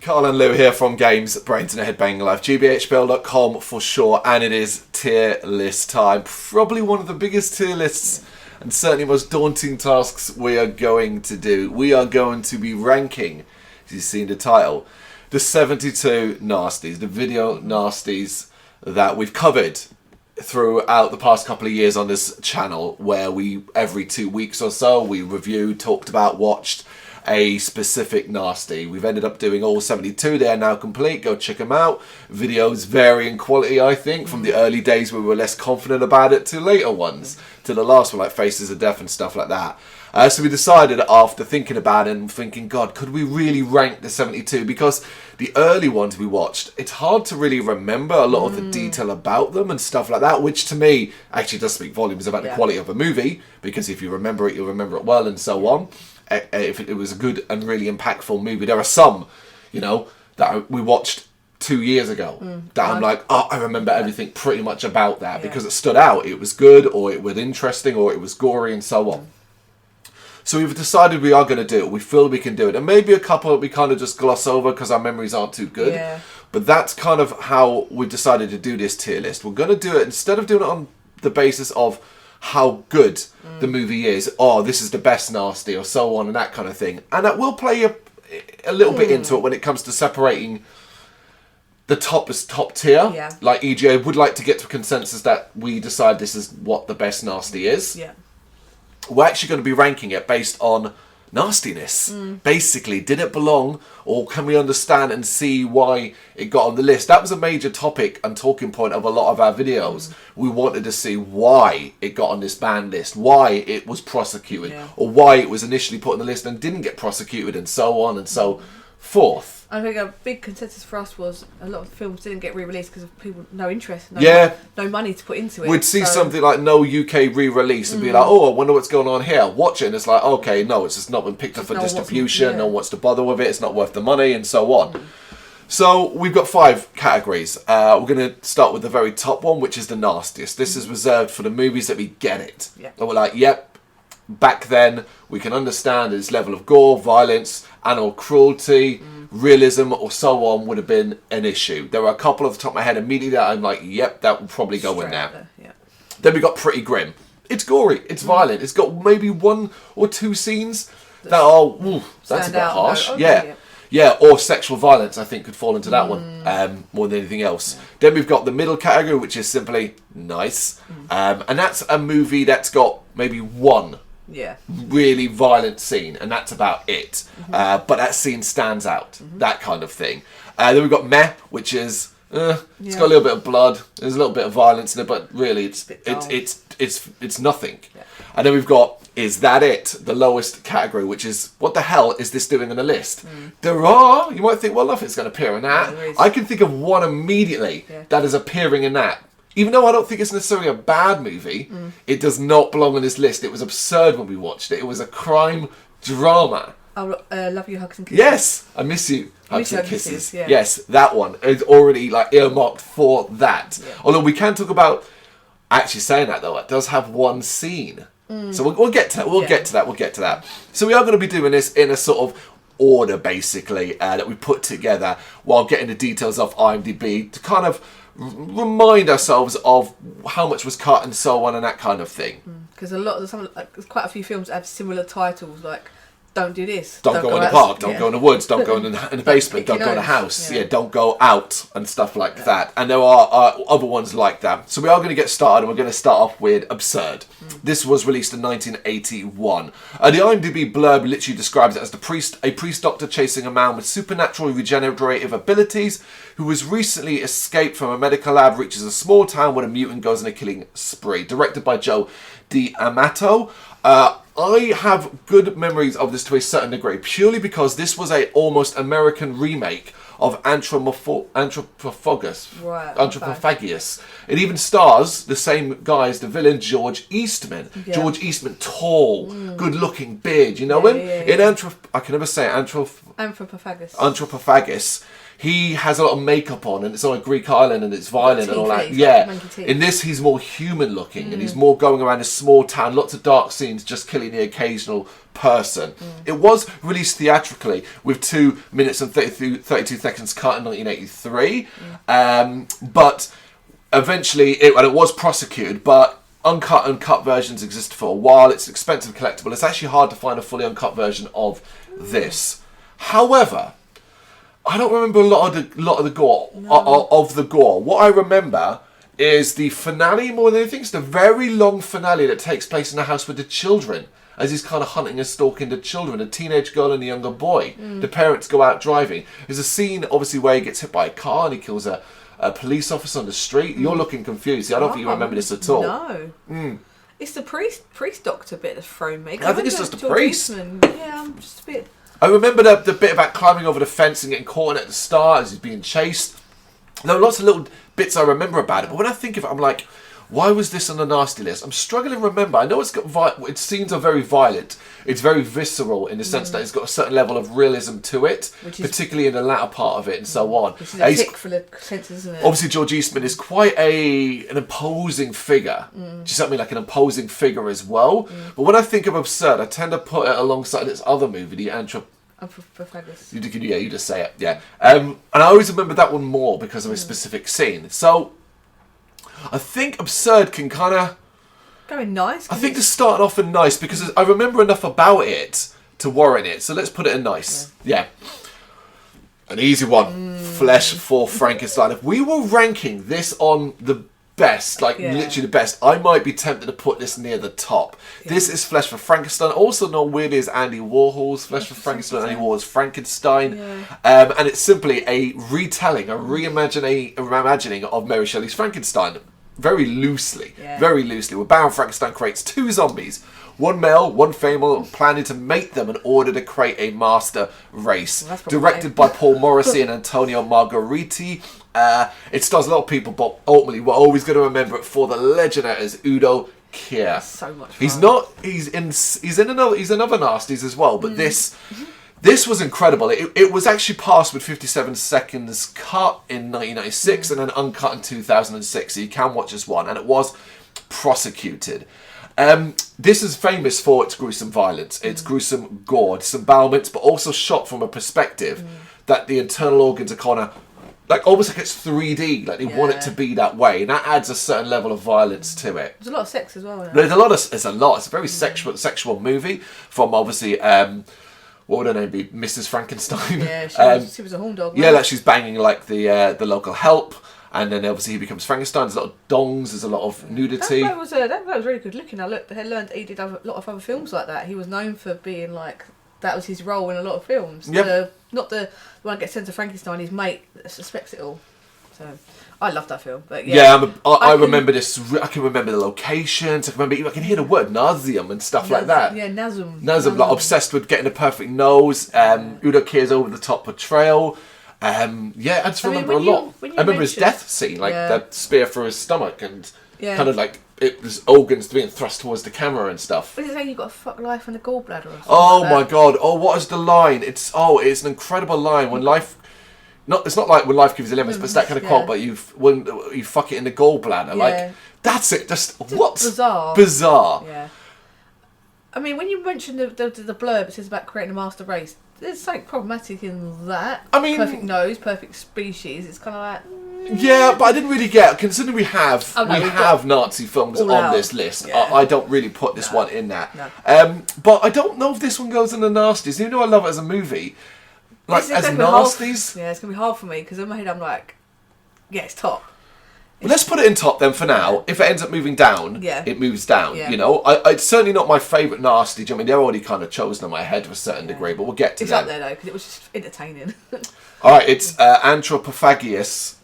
Carl and Lou here from Brrraaains A Head-Banging Life, gbhblofficial.com for sure, and it is tier list time. Probably one of the biggest tier lists and certainly most daunting tasks we are going to do. We are going to be ranking, as you've seen the title, the 72 Nasties, the video Nasties that we've covered throughout the past couple of years on this channel, where we, every 2 weeks or so, we reviewed, talked about, watched a specific nasty. We've ended up doing all 72. They are now complete. Go check them out. Videos vary in quality, I think, from the early days where we were less confident about it to later ones, to the last one like Faces of Death and stuff like that. So we decided, after thinking about it and thinking, God, could we really rank the 72? Because the early ones we watched, it's hard to really remember a lot of the detail about them and stuff like that, which to me actually does speak volumes about the quality of a movie, because if you remember it, you'll remember it well and so on. If it was a good and really impactful movie. There are some, you know, that we watched 2 years ago that I'm like, oh, I remember everything pretty much about that because it stood out. It was good, or it was interesting, or it was gory and so on. So we've decided we are going to do it. We feel we can do it. And maybe a couple we kind of just gloss over because our memories aren't too good. Yeah. But that's kind of how we've decided to do this tier list. We're going to do it, instead of doing it on the basis of how good the movie is, oh, this is the best nasty, or so on, and that kind of thing. And that will play a little bit into it when it comes to separating the top tier. Yeah. Like EGA would like to get to a consensus that we decide this is what the best nasty is. Yeah. We're actually going to be ranking it based on nastiness. Basically, did it belong, or can we understand and see why it got on the list? That was a major topic and talking point of a lot of our videos. We wanted to see why it got on this banned list, why it was prosecuted, or why it was initially put on the list and didn't get prosecuted, and so on and so forth. I think a big consensus for us was a lot of films didn't get re-released because of people no interest, no money to put into it. We'd see something like no UK re-release and be like, oh, I wonder what's going on here. Watch it, and it's like, okay, no, it's just not been picked up for distribution. No one wants to bother with it. It's not worth the money, and so on. So we've got 5 categories. We're going to start with the very top one, which is the nastiest. This is reserved for the movies that we get it. And we're like, yep, back then we can understand this level of gore, violence, animal cruelty, realism, or so on would have been an issue. There are a couple off the top of my head immediately that I'm like, yep, that would probably go in there. Then we got Pretty Grim. It's gory, it's violent, it's got maybe 1 or 2 scenes that are, that's a bit harsh. Yeah, or sexual violence, I think, could fall into that one more than anything else. Then we've got the middle category, which is simply nice. And that's a movie that's got maybe 1 really violent scene, and that's about it. But that scene stands out, that kind of thing. Then we've got Meh, which is it's got a little bit of blood, there's a little bit of violence in it, but really it's nothing. And then we've got Is That It, the lowest category, which is what the hell is this doing on the list? There are, you might think, well, nothing's going to appear in that. I can think of one immediately that is appearing in that. Even though I don't think it's necessarily a bad movie, it does not belong on this list. It was absurd when we watched it. It was a crime drama. Oh, Love You, Hugs and Kisses. Yes, I Miss You, Hugs and Kisses. Yes, that one is already like earmarked for that. Although we can talk about, actually saying that though, it does have 1 scene. So we'll get to that. We'll get to that. So we are going to be doing this in a sort of order, basically, that we put together while getting the details off IMDb to kind of remind ourselves of how much was cut and so on and that kind of thing. Because there's quite a few films that have similar titles, like don't do this, don't go in the park, don't go in the woods, don't go in the basement, don't go in the house, don't go out and stuff like that. And there are other ones like that. So we are going to get started, and we're going to start off with Absurd. This was released in 1981. The IMDb blurb literally describes it as a priest doctor chasing a man with supernatural regenerative abilities who was recently escaped from a medical lab, reaches a small town where a mutant goes on a killing spree. Directed by Joe D'Amato. I have good memories of this to a certain degree, purely because this was a almost American remake of Anthropophagus. It even stars the same guy as the villain, George Eastman. George Eastman, tall, good-looking, beard. You know him? In I can never say Anthropophagus. he has a lot of makeup on, and it's on a Greek island, and it's violent and all that. In this, he's more human looking, and he's more going around a small town, lots of dark scenes, just killing the occasional person. It was released theatrically with 2 minutes and 32 seconds cut in 1983, but eventually it was prosecuted, but uncut and cut versions exist for a while. It's an expensive collectible. It's actually hard to find a fully uncut version of this. However, I don't remember a lot of the gore. Of the gore. What I remember is the finale more than anything. It's the very long finale that takes place in the house with the children, as he's kind of hunting and stalking the children, a teenage girl and a younger boy. The parents go out driving. There's a scene, obviously, where he gets hit by a car and he kills a police officer on the street. You're looking confused. I don't think you remember this at all. No. It's the priest doctor bit that's thrown me. I think it's just the priest. Yeah, I'm just a bit... I remember the bit about climbing over the fence and getting caught in at the start as he's being chased. There are lots of little bits I remember about it, but when I think of it, I'm like, why was this on the nasty list? I'm struggling to remember. I know its its scenes are very violent. It's very visceral in the sense that it's got a certain level of realism to it, particularly in the latter part of it and so on. Which is a tick for the senses, isn't it? Obviously, George Eastman is quite an imposing figure. Just something like an imposing figure as well. But when I think of absurd, I tend to put it alongside its other movie, the Anthropophagus. You just say it, yeah. And I always remember that one more because of a specific scene. So I think absurd can kind of... Going nice. I think to start off in nice, because I remember enough about it to warrant it. So let's put it in nice. Yeah. An easy one. Flesh for Frankenstein. If we were ranking this on the best, literally the best, I might be tempted to put this near the top. This is Flesh for Frankenstein, also known weirdly as Andy Warhol's Flesh for Frankenstein, Andy Warhol's Frankenstein. And it's simply a retelling, a reimagining of Mary Shelley's Frankenstein. Very loosely, where Baron Frankenstein creates 2 zombies, one male, one female, planning to mate them in order to create a master race. Directed by Paul Morrissey and Antonio Margheriti. It stars a lot of people, but ultimately we're always going to remember it for the legend as Udo Kier. So much fun. He's in another Nasties as well, but this was incredible. It was actually passed with 57 seconds cut in 1996 and then uncut in 2006, so you can watch this one, and it was prosecuted. This is famous for its gruesome violence, its gruesome gore, disembowelments, but also shot from a perspective that the internal organs are kind of almost like it's 3D, like they want it to be that way, and that adds a certain level of violence to it. There's a lot of sex as well. There's a lot. It's a very sexual movie from obviously what would her name be? Mrs. Frankenstein. Yeah, she was a horn dog. Yeah, she's banging the local help, and then obviously he becomes Frankenstein. There's a lot of dongs. There's a lot of nudity. That was really good looking. I learned he did a lot of other films like that. He was known for being that was his role in a lot of films. Yeah. Not the one that gets sent to Frankenstein, his mate that suspects it all. So I love that film. But I remember this. I can remember the locations. I can hear the word nauseum and stuff like that. Yeah, Nasm. Nasm, obsessed with getting the perfect nose. Udo Kier's over the top portrayal. I just remember a lot. I remember his death scene, the spear through his stomach, and kind of his organs being thrust towards the camera and stuff. What is it saying? You've got a fuck life and a gallbladder or something? Oh my god! Oh, what is the line? It's an incredible line when life. It's not like when life gives you lemons, but it's that kind of quote. But when you fuck it in the gallbladder, that's it. Just what's bizarre. Yeah. I mean, when you mentioned the blurb, it says about creating a master race. There's something problematic in that. I mean, perfect nose, perfect species. It's kind of like. Yeah, but I didn't really get, considering we have Nazi films on this list. Yeah. I don't really put this one in that. No. But I don't know if this one goes in the nasties. Even though I love it as a movie. As nasties? It's going to be hard for me, because in my head I'm like, it's top. Well, let's put it in top then for now. If it ends up moving down, it moves down. Yeah. You know, it's certainly not my favourite nasty. I mean, they're already kind of chosen in my head to a certain degree, but we'll get to that. It's up there though, because it was just entertaining. All right, it's Anthropophagus,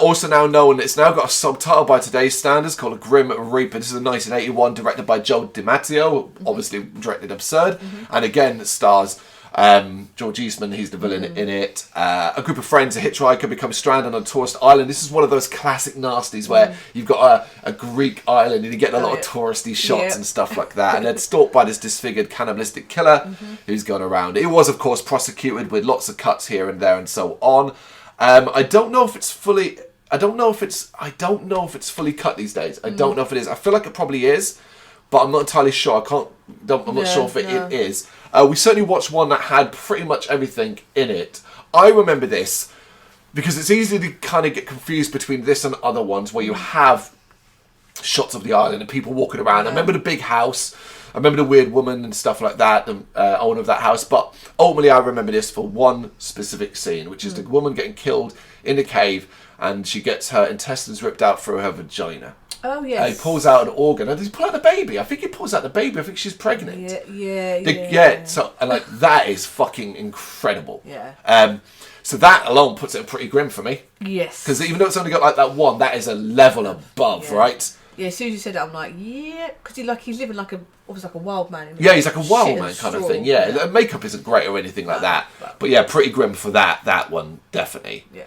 also now known. It's now got a subtitle by today's standards called A Grim Reaper. This is a 1981, directed by Joe DiMatteo, obviously directed Absurd, and again it stars George Eastman. He's the villain in it. A group of friends, a hitchhiker, become stranded on a tourist island. This is one of those classic nasties where you've got a Greek island and you get a lot of touristy shots and stuff like that, and they're stalked by this disfigured cannibalistic killer who's gone around. It was, of course, prosecuted with lots of cuts here and there and so on. I don't know if it's fully cut these days. I don't know if it is. I feel like it probably is, but I'm not entirely sure. I'm not sure if it is. We certainly watched one that had pretty much everything in it. I remember this because it's easy to kind of get confused between this and other ones where you have shots of the island and people walking around. I remember the big house. I remember the weird woman and stuff like that, the owner of that house. But ultimately, I remember this for one specific scene, which is the woman getting killed in the cave, and she gets her intestines ripped out through her vagina. Oh, yes. He pulls out an organ. And does he pull out the baby? I think he pulls out the baby. I think she's pregnant. Yeah. So, and like, that is fucking incredible. Yeah. So that alone puts it pretty grim for me. Yes. Because even though it's only got like that one, that is a level above, right? Yeah, as soon as you said it, I'm like, yeah, because he's living almost like a wild man. Yeah, he's like a wild man kind of thing. Yeah, the makeup isn't great or anything like that, but yeah, pretty grim for that one, definitely. Yeah.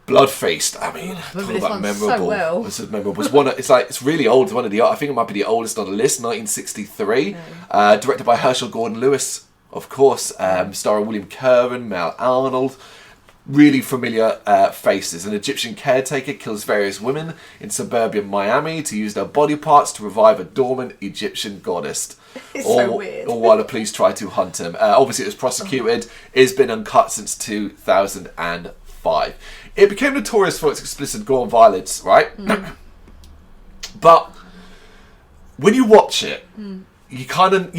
Blood Feast. I mean, talk about memorable. So well. This is memorable. It's really old. It's one of the. I think it might be the oldest on the list. 1963. Directed by Herschel Gordon Lewis, of course. Starring William Curran, Mel Arnold. Really familiar faces. An Egyptian caretaker kills various women in suburban Miami to use their body parts to revive a dormant Egyptian goddess. It's so weird. Or while the police try to hunt him. Obviously, it was prosecuted. It's been uncut since 2005. It became notorious for its explicit gore and violence, right? But when you watch it, you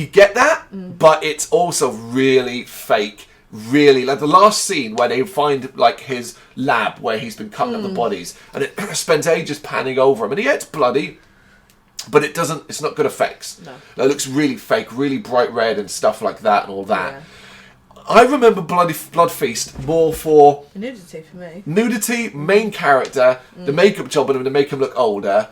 get that, but it's also really fake. Really, like the last scene where they find like his lab where he's been cutting up the bodies, and it spends ages panning over him, and it's bloody, but it's not good effects. No. It looks really fake, really bright red and stuff like that and all that. Yeah. I remember Blood Feast more for nudity for me. Nudity, main character, the makeup job on him to make him look older,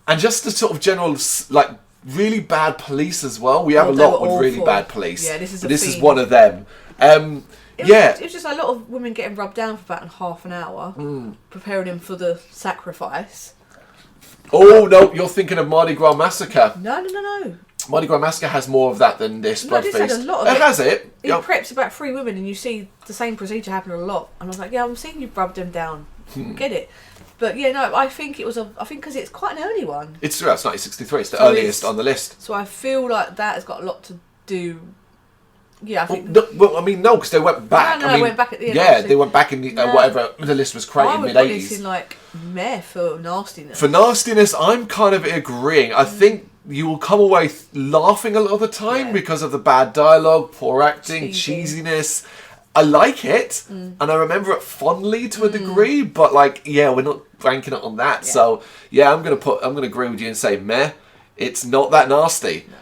and just the sort of general like really bad police as well. We have a lot with really bad police. Yeah, this is one of them. It was just a lot of women getting rubbed down for about half an hour, preparing him for the sacrifice. Oh, no, you're thinking of Mardi Gras Massacre. No. Mardi Gras Massacre has more of that than this Blood Feast. Had a lot of it. Has it? He preps about 3 women and you see the same procedure happen a lot. And I was like, yeah, I'm seeing you rubbed them down. Get it. But yeah, no, I think because it's quite an early one. It's 1963. It's the earliest on the list. So I feel like that has got a lot to do. Yeah, I think. No, because they went back. They went back at the end. Yeah, they went back in the, whatever the list was created mid-80s. I would put this in like meh for nastiness. For nastiness, I'm kind of agreeing. I think you will come away laughing a lot of the time because of the bad dialogue, poor acting, cheesiness. I like it, and I remember it fondly to a degree, but like, yeah, we're not ranking it on that. Yeah. So yeah, I'm gonna agree with you and say meh. It's not that nasty. No.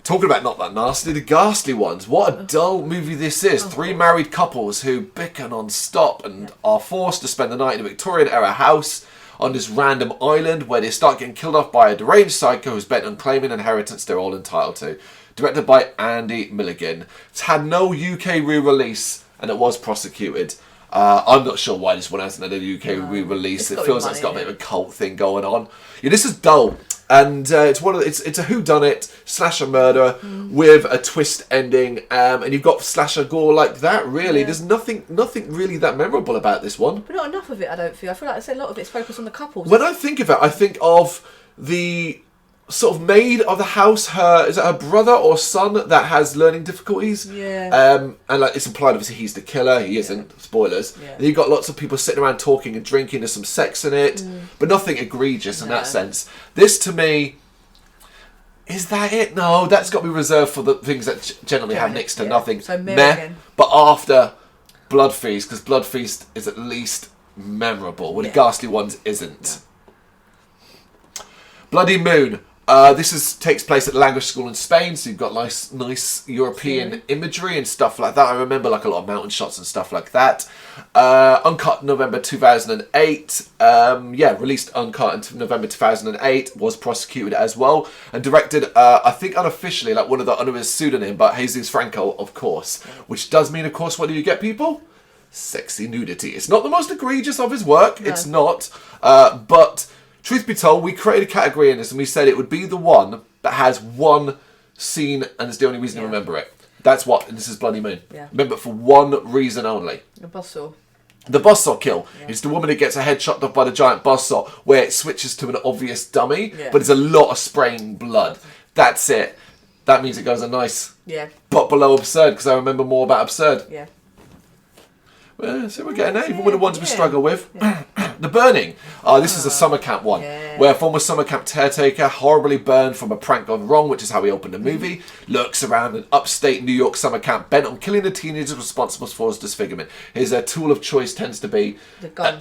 Talking about not that nasty, the ghastly ones. What a dull movie this is. 3 married couples who bicker non-stop and are forced to spend the night in a Victorian-era house on this random island where they start getting killed off by a deranged psycho who's bent on claiming inheritance they're all entitled to. Directed by Andy Milligan. It's had no UK re-release and it was prosecuted. I'm not sure why this one hasn't had a UK re-release. It feels like it's got a bit of a cult thing going on. Yeah, this is dull. And it's a whodunit slasher murder with a twist ending, and you've got slasher gore like that. Really, there's nothing really that memorable about this one. But not enough of it, I don't feel. I feel like a lot of it's focused on the couples. When I think of it, I think of the sort of maid of the house. Is it her brother or son that has learning difficulties? Yeah. And like it's implied, obviously he's the killer. He isn't. Spoilers. Yeah. And you've got lots of people sitting around talking and drinking. There's some sex in it, but nothing egregious in that sense. This to me, is that it? No, that's got to be reserved for the things that generally have next to nothing. So meh. But after Blood Feast, because Blood Feast is at least memorable, when the ghastly ones isn't. Yeah. Bloody Moon. This takes place at the language school in Spain, so you've got nice European imagery and stuff like that. I remember like a lot of mountain shots and stuff like that. Uncut November 2008. Released uncut in November 2008. Was prosecuted as well and directed, I think unofficially, like one of the under his pseudonym, but Jesus Franco, of course. Which does mean, of course, what do you get, people? Sexy nudity. It's not the most egregious of his work. No. It's not, but. Truth be told, we created a category in this and we said it would be the one that has one scene and is the only reason to remember it. That's what, and this is Bloody Moon. Yeah. Remember it for one reason only. A bustle. The buzzsaw kill is the woman that gets her head chopped off by the giant buzzsaw, where it switches to an obvious dummy, but there's a lot of spraying blood. That's it. That means it goes a nice, but below absurd, because I remember more about absurd. Yeah. Well, so we're getting there, even with the ones we struggle with. Yeah. The burning. This is a summer camp one, where a former summer camp caretaker, horribly burned from a prank gone wrong, which is how we open the movie, lurks around an upstate New York summer camp bent on killing the teenagers responsible for his disfigurement. His tool of choice tends to be the gun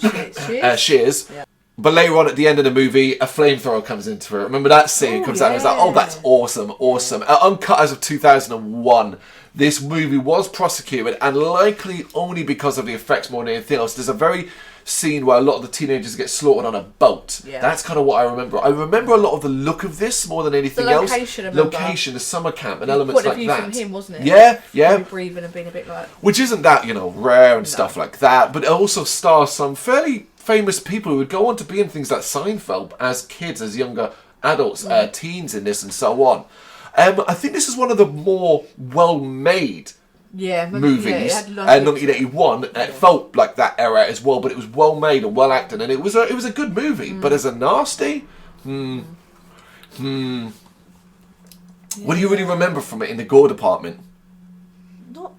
shears. Yeah. But later on at the end of the movie, a flamethrower comes into it. Remember that scene? Comes out and it's like, oh, that's awesome, awesome. Uncut as of 2001. This movie was prosecuted, and likely only because of the effects more than anything else. There's a very scene where a lot of the teenagers get slaughtered on a boat. Yeah. That's kind of what I remember. I remember a lot of the look of this more than anything else. Location, the summer camp, and elements like that. From him, wasn't it? Yeah, yeah. Breathing and being a bit like. Which isn't that, rare and stuff like that, but it also stars some fairly famous people who would go on to be in things like Seinfeld as kids, as younger adults, teens in this, and so on. I think this is one of the more well-made movies. 1981. It felt like that era as well, but it was well-made and well-acted, and it was a good movie. But as a nasty, what do you really remember from it in the gore department? Not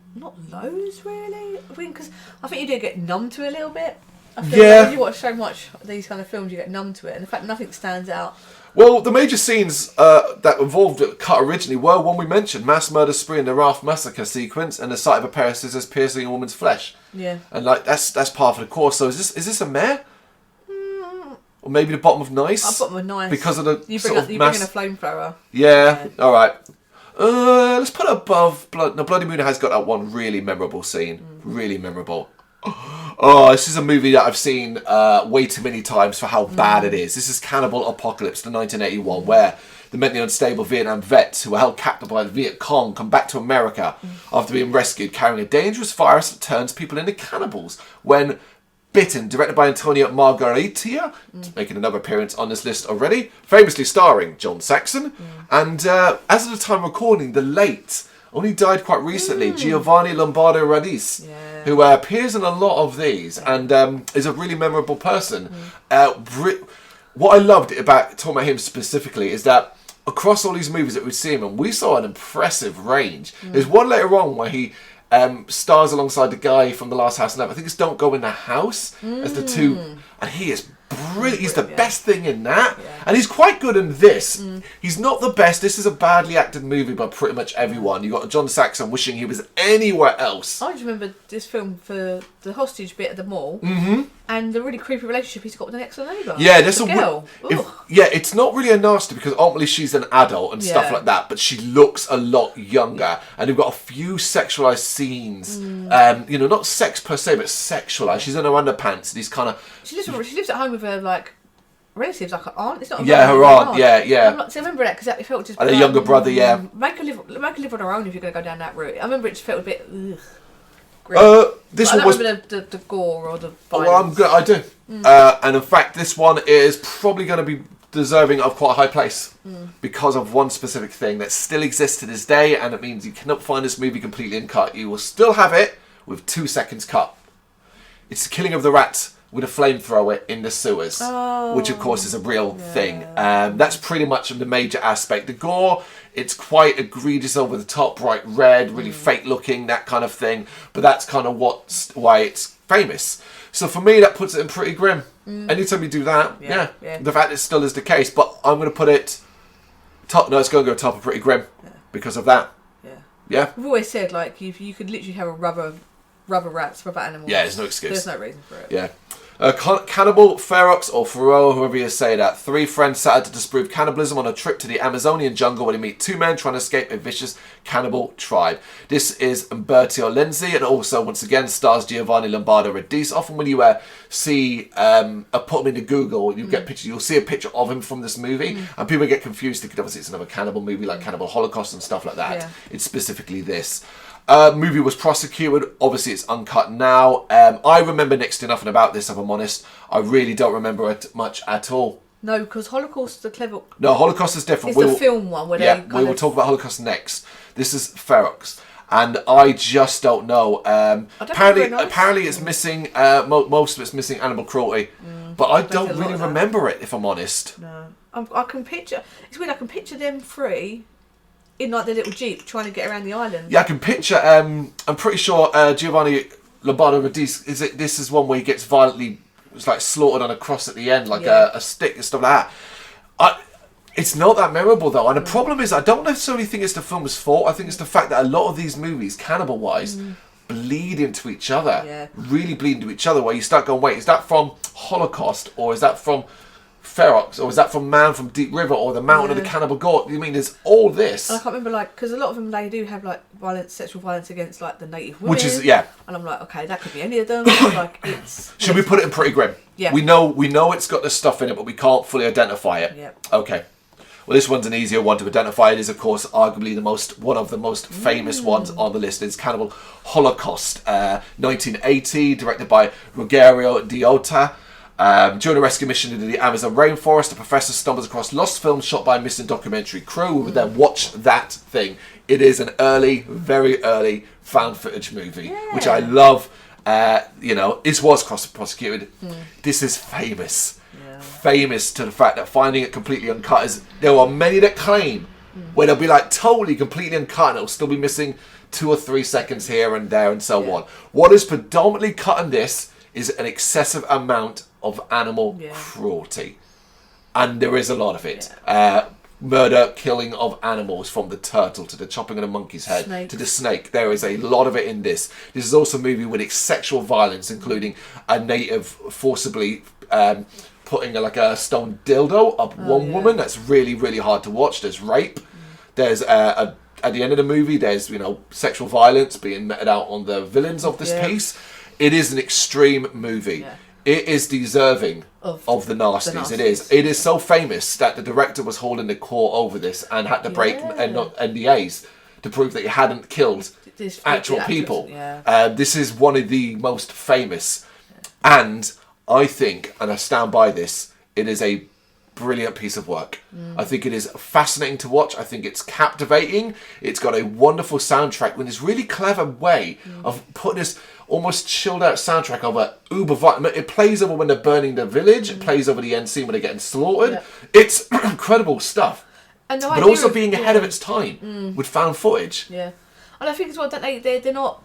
loads, really. I mean, because I think you do get numb to it a little bit. I feel like when you watch so much of these kind of films, you get numb to it, and the fact nothing stands out. Well, the major scenes that involved cut originally were one we mentioned: mass murder spree and the Raft massacre sequence, and the sight of a pair of scissors piercing a woman's flesh. Yeah. And that's part of the course. So is this a mare? Or maybe the bottom of nice? Bottom of nice. Because of the you bring in a flamethrower. Yeah. All right. Let's put it above Blood. No, Bloody Moon has got that one really memorable scene. Really memorable. Oh, this is a movie that I've seen way too many times for how bad it is. This is Cannibal Apocalypse, the 1981, where the mentally unstable Vietnam vets who were held captive by the Viet Cong come back to America after being rescued, carrying a dangerous virus that turns people into cannibals. When Bitten, directed by Antonio Margaritia, making another appearance on this list already, famously starring John Saxon, and as of the time of recording, the late, only died quite recently, Giovanni Lombardo Radice, who appears in a lot of these and is a really memorable person. What I loved about talking about him specifically is that across all these movies that we've seen him in, we saw an impressive range. There's one later on where he stars alongside the guy from The Last House on Earth. I think it's Don't Go in the House as the two, and he is brilliant. He's the best thing in that, and he's quite good in this. He's not the best. This is a badly acted movie by pretty much everyone. You got John Saxon wishing he was anywhere else. I just remember this film for the hostage bit at the mall, and the really creepy relationship he's got with the next door neighbour. Yeah, there's a girl. It's not really a nasty because ultimately she's an adult and stuff like that, but she looks a lot younger, and we've got a few sexualised scenes. Not sex per se, but sexualised. She's in her underpants, and he's kind of. She lives at home with her relatives, like her aunt. It's not her aunt. Yeah. So I remember that because it felt just. And a younger brother. Make her live on her own if you're going to go down that route. I remember it just felt a bit. This one was the gore or the violence. Well, I do. And in fact, this one is probably going to be deserving of quite a high place because of one specific thing that still exists to this day, and it means you cannot find this movie completely uncut. You will still have it with 2 seconds cut. It's the killing of the rat with a flamethrower in the sewers, which of course is a real thing. That's pretty much the major aspect. The gore, it's quite egregious, over the top, bright red, really fake looking, that kind of thing. But that's kind of why it's famous. So for me, that puts it in pretty grim. Anytime you do that, the fact it still is the case. But I'm going to put it top. No, it's going to go top of pretty grim because of that. Yeah. We've always said you could literally have a rubber rats, rubber animals. Yeah, there's no excuse. There's no reason for it. Yeah. Cannibal Ferox, or Ferox, whoever you say that. 3 friends set out to disprove cannibalism on a trip to the Amazonian jungle where they meet 2 men trying to escape a vicious cannibal tribe. This is Umberto Lenzi, and also, once again, stars Giovanni Lombardo Radice. Often when you see, put him into Google, you get pictures. You'll see a picture of him from this movie, and people get confused thinking obviously it's another cannibal movie like Cannibal Holocaust and stuff like that. Yeah. It's specifically this. Movie was prosecuted. Obviously, it's uncut now. I remember next to nothing about this, if I'm honest. I really don't remember it much at all. No, because Holocaust is the clever. No, Holocaust is different. It's the film one where we will talk about Holocaust next. This is Ferox. And I just don't know. Nice. Apparently, it's missing. Most of it's missing animal cruelty, but I don't really remember it, if I'm honest. No, I can picture. It's weird. I can picture them three in like the little jeep trying to get around the island. Yeah, I can picture. I'm pretty sure Giovanni Lombardo Radice. This is one where he gets violently, it's like slaughtered on a cross at the end, like a stick and stuff like that. It's not that memorable though, and the problem is I don't necessarily think it's the film's fault. I think it's the fact that a lot of these movies, cannibal-wise, bleed into each other. Yeah. Really bleed into each other. Where you start going, wait, is that from Holocaust, or is that from Ferox, or is that from Man from Deep River, or the Mountain of the Cannibal God? I mean, there's all this. And I can't remember, like, because a lot of them, they do have like sexual violence against like the native women. Which is And I'm like, okay, that could be any of them. Like, it's. Should we put it in pretty grim? Yeah. We know it's got this stuff in it, but we can't fully identify it. Yeah. Okay. Well, this one's an easier one to identify. It is, of course, arguably one of the most famous ones on the list. It's Cannibal Holocaust, 1980, directed by Rogerio Diota. During a rescue mission into the Amazon rainforest, a professor stumbles across lost film shot by a missing documentary crew. We would then watch that thing. It is an very early found footage movie, which I love. It was cross-prosecuted. This is famous. Famous to the fact that finding it completely uncut is. There are many that claim where they'll be like totally completely uncut and it'll still be missing 2 or 3 seconds here and there and so on. What is predominantly cut in this is an excessive amount of animal cruelty, and there is a lot of it. Murder, killing of animals, from the turtle to the chopping of the monkey's head to the snake. There is a lot of it in this. This is also a movie with sexual violence, including a native forcibly putting like a stone dildo up one woman. That's really, really hard to watch. There's rape. There's at the end of the movie, there's sexual violence being meted out on the villains of this piece. It is an extreme movie. It is deserving of the Nasties. It is so famous that the director was holding the court over this and had to break NDAs to prove that he hadn't killed actual people. This is one of the most famous, and I think, and I stand by this, it is a brilliant piece of work. I think it is fascinating to watch. I think it's captivating. It's got a wonderful soundtrack with this really clever way of putting this almost chilled out soundtrack over uber violent. It plays over when they're burning the village. It plays over the end scene when they're getting slaughtered. It's incredible stuff. And but also being ahead of its time with found footage. Yeah. And I think as well that they're not,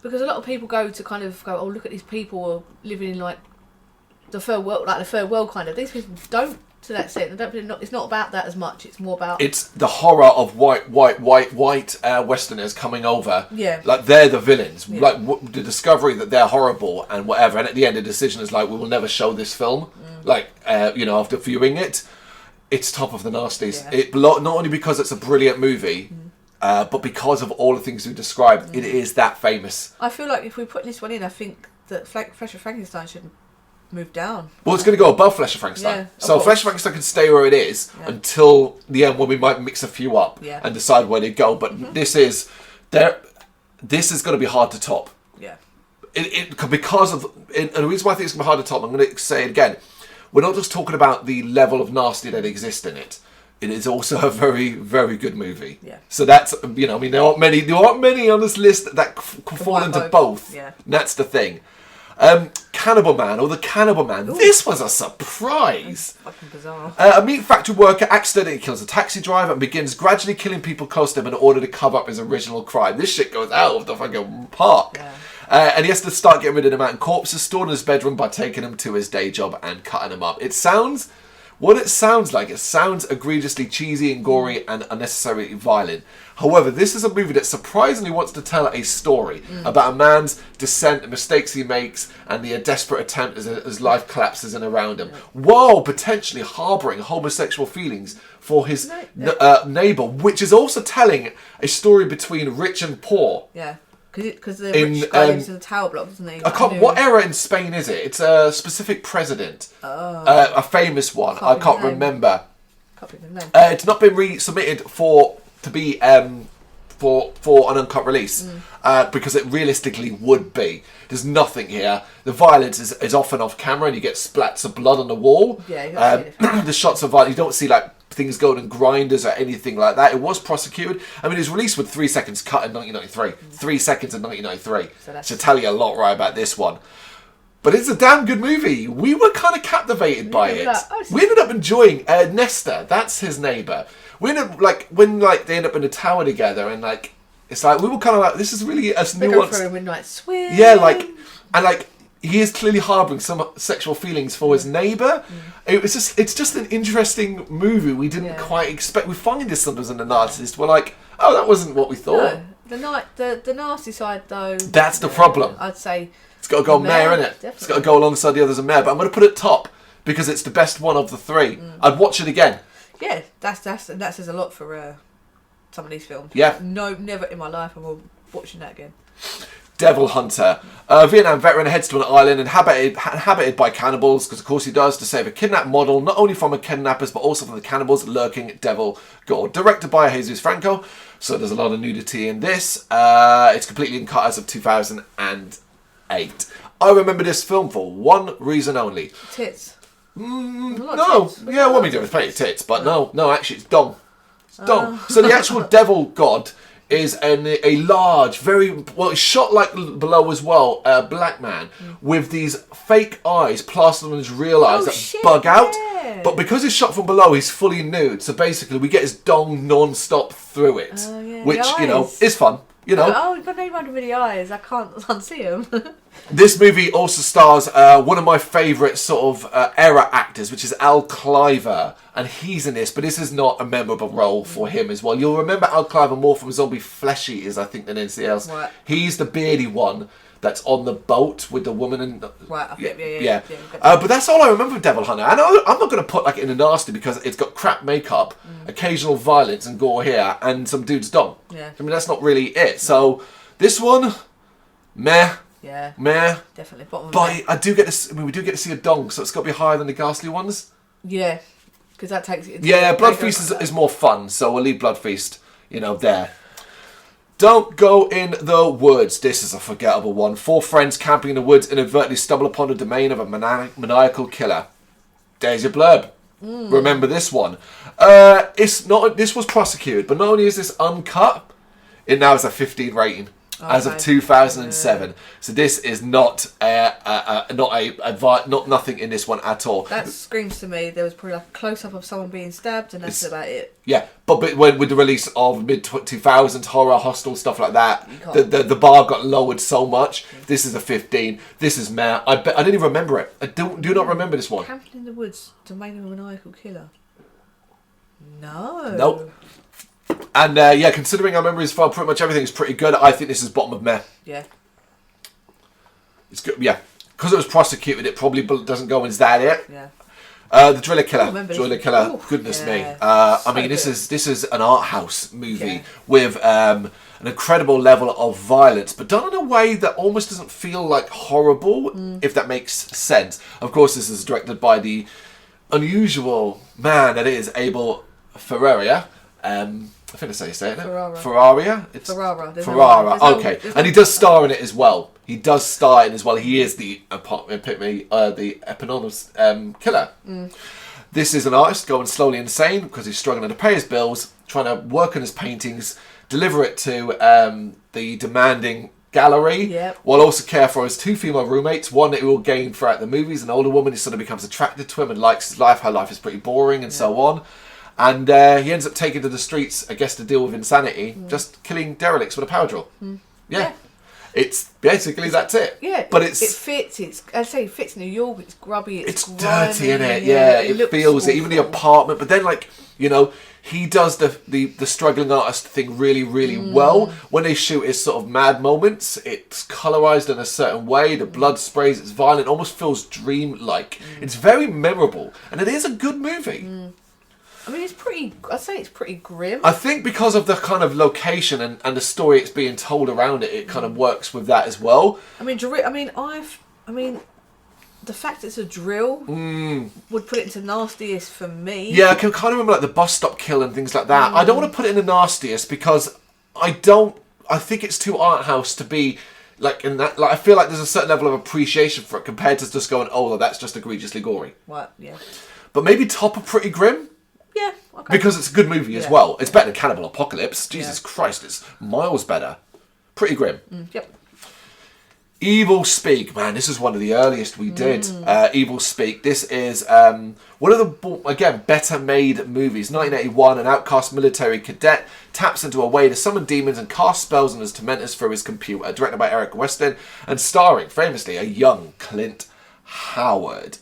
because a lot of people go, oh, look at these people living in like the third world, kind of. These people don't, to that extent. It's not about that as much. It's more about. It's the horror of white Westerners coming over. Yeah. Like they're the villains. Yeah. Like the discovery that they're horrible and whatever. And at the end, the decision is like, we will never show this film. After viewing it, it's top of the Nasties. Yeah. Not only because it's a brilliant movie. But because of all the things we described, it is that famous. I feel like if we put this one in, I think that Flesh of Frankenstein should move down. Well, it's going to go above Flesh of Frankenstein. So Flesh of Frankenstein can stay where it is until the end, when we might mix a few up and decide where they go. But this is going to be hard to top. Yeah. Because of, and the reason why I think it's going to be hard to top, I'm going to say it again. We're not just talking about the level of nasty that exists in it. It is also a very, very good movie. Yeah. So that's, there aren't many on this list that can fall into both. Yeah. And that's the thing. Cannibal Man, or The Cannibal Man. Ooh. This was a surprise. That's fucking bizarre. A meat factory worker accidentally kills a taxi driver and begins gradually killing people close to him in order to cover up his original crime. This shit goes out of the fucking park. Yeah. And he has to start getting rid of the mountain corpses stored in his bedroom by taking them to his day job and cutting them up. It sounds like. It sounds egregiously cheesy and gory and unnecessarily violent. However, this is a movie that surprisingly wants to tell a story about a man's descent, the mistakes he makes, and the desperate attempt as life collapses in around him, while potentially harbouring homosexual feelings for his neighbour, which is also telling a story between rich and poor. Yeah. Because the rich guy lives in the tower block, doesn't he? What era in Spain is it? It's a specific president. A famous one. I can't remember. It's not been resubmitted for an uncut release because it realistically would be. There's nothing here. The violence is often off camera and you get splats of blood on the wall. Yeah, the shots of violence, you don't see like things going in grinders or anything like that. It was prosecuted. I mean, it was released with 3 seconds cut in 1993. 3 seconds in 1993. So that should tell you a lot right about this one. But it's a damn good movie. We were kind of captivated by it. We ended up enjoying Nesta. That's his neighbour. We ended up, like, when like they end up in a tower together, and like it's like we were kind of like, this is really as nuanced. They go for a midnight swim. Yeah, like, and like he is clearly harbouring some sexual feelings for his neighbour. It's just an interesting movie. We didn't quite expect. We find this sometimes in the Nasties. We're like, oh, that wasn't what we thought. No, the nasty side though. That's the problem. I'd say. It's got to go Mare, innit? Definitely. It's got to go alongside the others and Mare. But I'm going to put it top because it's the best one of the three. I'd watch it again. Yeah, that says a lot for some of these films. Yeah. No, never in my life am I watching that again. Devil Hunter. Vietnam veteran heads to an island inhabited by cannibals, because of course he does, to save a kidnapped model, not only from the kidnappers, but also from the cannibals lurking devil god. Directed by Jesus Franco, so there's a lot of nudity in this. It's completely uncut as of 2008. I remember this film for one reason only. Tits. No. Tits. Yeah, what we do is plenty of tits, but no, actually it's dong. It's dong. So the actual devil god is a large, it's shot like below as well, black man with these fake eyes plastered on his real eyes that bug out. But because it's shot from below, he's fully nude. So basically, we get his dong non-stop through it, which is fun. You've got no wonder with the eyes. I can't unsee them. This movie also stars one of my favourite sort of era actors, which is Al Cliver, and he's in this, but this is not a memorable role for him as well. You'll remember Al Cliver more from Zombie Flesh Eaters, I think, than anything else. Right. He's the beardy one that's on the boat with the woman and yeah. But that's all I remember of Devil Hunter. And I'm not going to put like in a nasty because it's got crap makeup, occasional violence and gore here, and some dude's dong. Yeah. I mean, that's not really it. So this one, meh. Yeah. Meh. Definitely bottom. But we do get to see a dong, so it's got to be higher than the ghastly ones. Yeah, because that takes it. Blood Feast is more fun, so we'll leave Blood Feast, there. Don't go in the woods. This is a forgettable one. 4 friends camping in the woods inadvertently stumble upon the domain of a maniacal killer. There's your blurb. Remember this one. This was prosecuted, but not only is this uncut, it now has a 15 rating. As of 2007, so this is not nothing in this one at all. That screams to me there was probably like a close up of someone being stabbed, and that's about it. Yeah, but with the release of mid 2000s horror, Hostel, stuff like that, the bar got lowered so much. This is a 15. This is meh. I didn't even remember it. I do not remember this one. Camping in the woods, domain of a maniacal killer. No. Nope. And considering our memories for pretty much everything is pretty good, I think this is bottom of meh. Yeah. It's good. Yeah, because it was prosecuted, it probably doesn't go in. Is that it? Yeah. The Driller Killer. Driller Killer. Ooh, goodness me. I mean, this is an art house movie with an incredible level of violence, but done in a way that almost doesn't feel like horrible, if that makes sense. Of course, this is directed by the unusual man that is Abel Ferrara. I think that's how you say it. Ferrara. Ferrara. Okay, and he does star in it as well. He is the epitome, the eponymous killer. This is an artist going slowly insane because he's struggling to pay his bills, trying to work on his paintings, deliver it to the demanding gallery, while also care for his 2 female roommates, one that he will gain throughout the movies, an older woman who sort of becomes attracted to him and likes his life. Her life is pretty boring and so on. And he ends up taking to the streets, I guess, to deal with insanity, just killing derelicts with a power drill. Yeah. It's basically, that's it. Yeah. But it fits. It fits New York. It's grubby. It's dirty, innit? Yeah. It feels it. Even the apartment. But then, he does the struggling artist thing really, really well. When they shoot his sort of mad moments, it's colorized in a certain way. The blood sprays. It's violent. It almost feels dream-like. It's very memorable. And it is a good movie. I mean, I'd say it's pretty grim. I think because of the kind of location and the story it's being told around it, it kind of works with that as well. I mean, the fact it's a drill would put it into nastiest for me. Yeah, I can kind of remember like the bus stop kill and things like that. I don't want to put it in the nastiest because I think it's too art house to be like in that. Like, I feel like there's a certain level of appreciation for it compared to just going, oh, that's just egregiously gory. What? Yeah. But maybe top of pretty grim. Yeah, okay. Because it's a good movie as well. It's better than Cannibal Apocalypse. Jesus Christ, it's miles better. Pretty grim. Yep. Evil Speak, man, this is one of the earliest we did. Evil Speak. This is one of the, again, better made movies. 1981, an outcast military cadet taps into a way to summon demons and cast spells on his tormentors through his computer. Directed by Eric Weston and starring, famously, a young Clint Howard.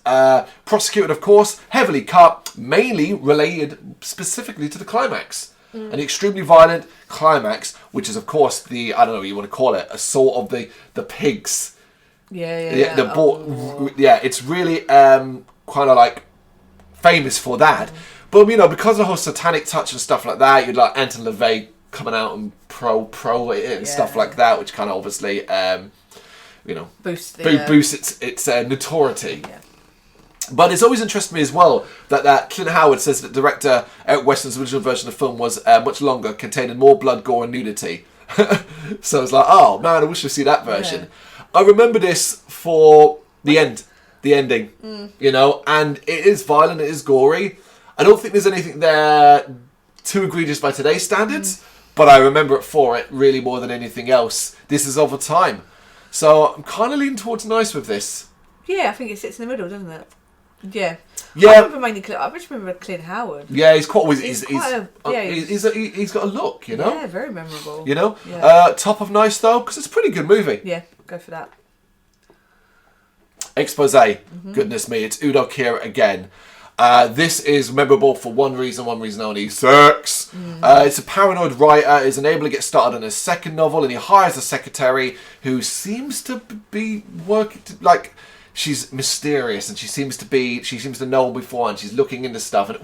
Prosecuted, of course, heavily cut, mainly related specifically to the climax. An extremely violent climax, which is, of course, the, I don't know what you want to call it, assault of the pigs. Yeah. Yeah, it's really kind of like famous for that. But, you know, because of the whole satanic touch and stuff like that, you'd like Anton LaVey coming out and pro it and stuff like that, which kind of obviously, you know, boosts its notoriety. Yeah. But it's always interested me as well that Clint Howard says that director Eric Weston's original version of the film was much longer, containing more blood, gore, and nudity. So it's like, oh man, I wish I'd see that version. Yeah. I remember this for the ending, you know, and it is violent, it is gory. I don't think there's anything there too egregious by today's standards, but I remember it for it really more than anything else. This is over time. So I'm kind of leaning towards nice with this. Yeah, I think it sits in the middle, doesn't it? Yeah. I just remember Clint Howard. Yeah, he's quite. He's got a look, you know. Yeah, very memorable. You know, top of nice though, because it's a pretty good movie. Yeah, go for that. Expose. Goodness me, it's Udo Kier again. This is memorable for one reason only: sex. It's a paranoid writer is unable to get started on his second novel, and he hires a secretary who seems to be working she's mysterious, and she seems to know before, and she's looking into stuff. And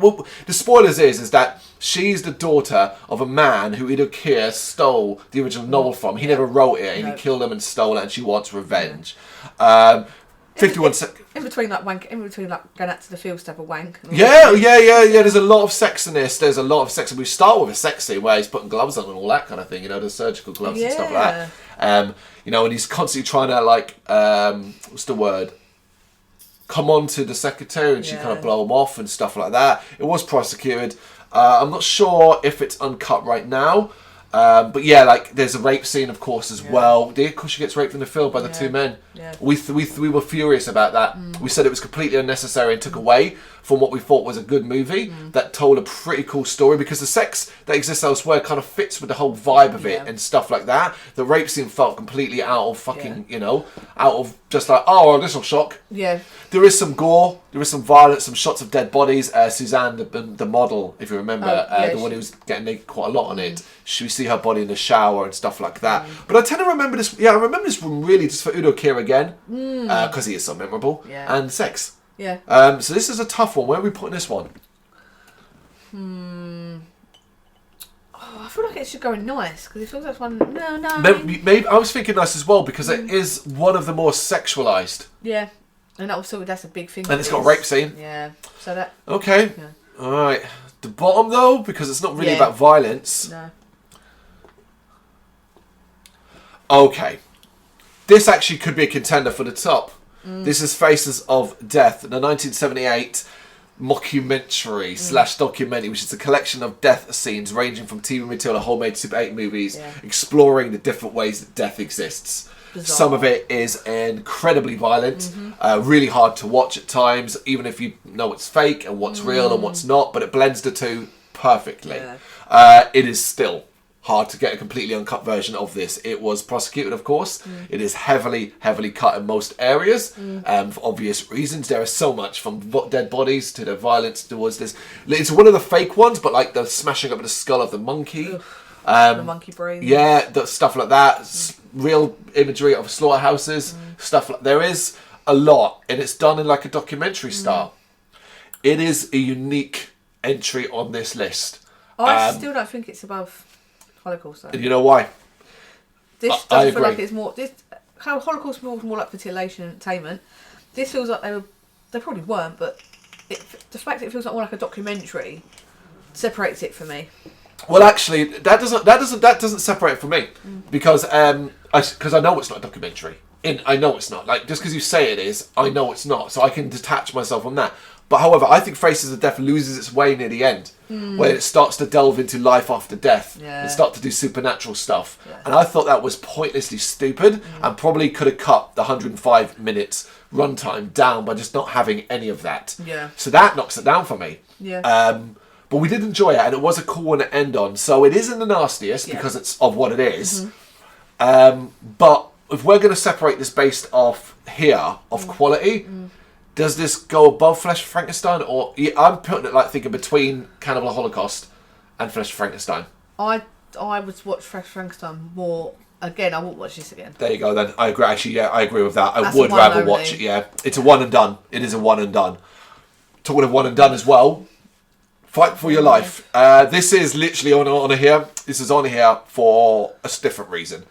the spoilers is that she's the daughter of a man who Udo Kier stole the original novel from. He never wrote it, and he killed him and stole it, and she wants revenge. 51 seconds. In between going out to the field to have a wank. Yeah. There's a lot of sex in this. There's a lot of sex, and we start with a sex scene where he's putting gloves on and all that kind of thing. You know, the surgical gloves and stuff like that. You know, and he's constantly trying to what's the word? Come on to the secretary, and she kind of blow him off and stuff like that. It was prosecuted. I'm not sure if it's uncut right now. But yeah, there's a rape scene, of course, as well. Of course, she gets raped in the field by the two men. Yeah. We were furious about that. We said it was completely unnecessary and took away from what we thought was a good movie that told a pretty cool story, because the sex that exists elsewhere kind of fits with the whole vibe of it and stuff like that. The rape scene felt completely out of fucking, you know, out of just like, oh, this will shock. Yeah. There is some gore, there is some violence, some shots of dead bodies. Suzanne, the model, if you remember, the one who was getting naked quite a lot on it. We see her body in the shower and stuff like that. But I tend to remember this. Yeah, I remember this one really just for Udo Kier again, because he is so memorable, and sex. Yeah. So this is a tough one. Where are we putting this one? I feel like it should go in nice, because it feels like one. No. Maybe I was thinking nice as well, because it is one of the more sexualized. Yeah. And also that's a big thing. And it's got a rape scene. Yeah. So that. Okay. Yeah. All right. The bottom though, because it's not really about violence. No. Okay. This actually could be a contender for the top. This is Faces of Death, the 1978 mockumentary / documentary, which is a collection of death scenes ranging from TV material to homemade Super 8 movies, exploring the different ways that death exists. Bizarre. Some of it is incredibly violent, really hard to watch at times, even if you know it's fake and what's real and what's not, but it blends the two perfectly. Yeah. It is still hard to get a completely uncut version of this. It was prosecuted, of course. It is heavily cut in most areas, for obvious reasons. There is so much, from dead bodies to the violence towards this. It's one of the fake ones, but like the smashing up of the skull of the monkey. The monkey brain. Yeah, stuff like that. Real imagery of slaughterhouses. Stuff like there is a lot, and it's done in like a documentary style. It is a unique entry on this list. I still don't think it's above Holocaust, though. And you know why? This doesn't feel like it's more. How Holocaust was more like ventilation entertainment. This feels like they probably weren't, but the fact that it feels like more like a documentary separates it for me. Well, actually, that doesn't separate it from me, because I know it's not a documentary. I know it's not. Like, just because you say it is, I know it's not. So I can detach myself from that. But however, I think Faces of Death loses its way near the end, where it starts to delve into life after death and start to do supernatural stuff. Yeah. And I thought that was pointlessly stupid and probably could have cut the 105 minutes runtime down by just not having any of that. Yeah. So that knocks it down for me. Yeah. But we did enjoy it, and it was a cool one to end on. So it isn't the nastiest because it's of what it is. But if we're going to separate this based off here of quality, does this go above Flesh of Frankenstein? Or I'm putting it like thinking between Cannibal Holocaust and Flesh of Frankenstein. I would watch Flesh of Frankenstein more. Again, I won't watch this again. There you go then. I agree. Actually, yeah, I agree with that. That's I would rather watch it, yeah. It's a one and done. It is a one and done. Talking of one and done as well, Fight for Your Life. This is literally on here. This is on here for a different reason.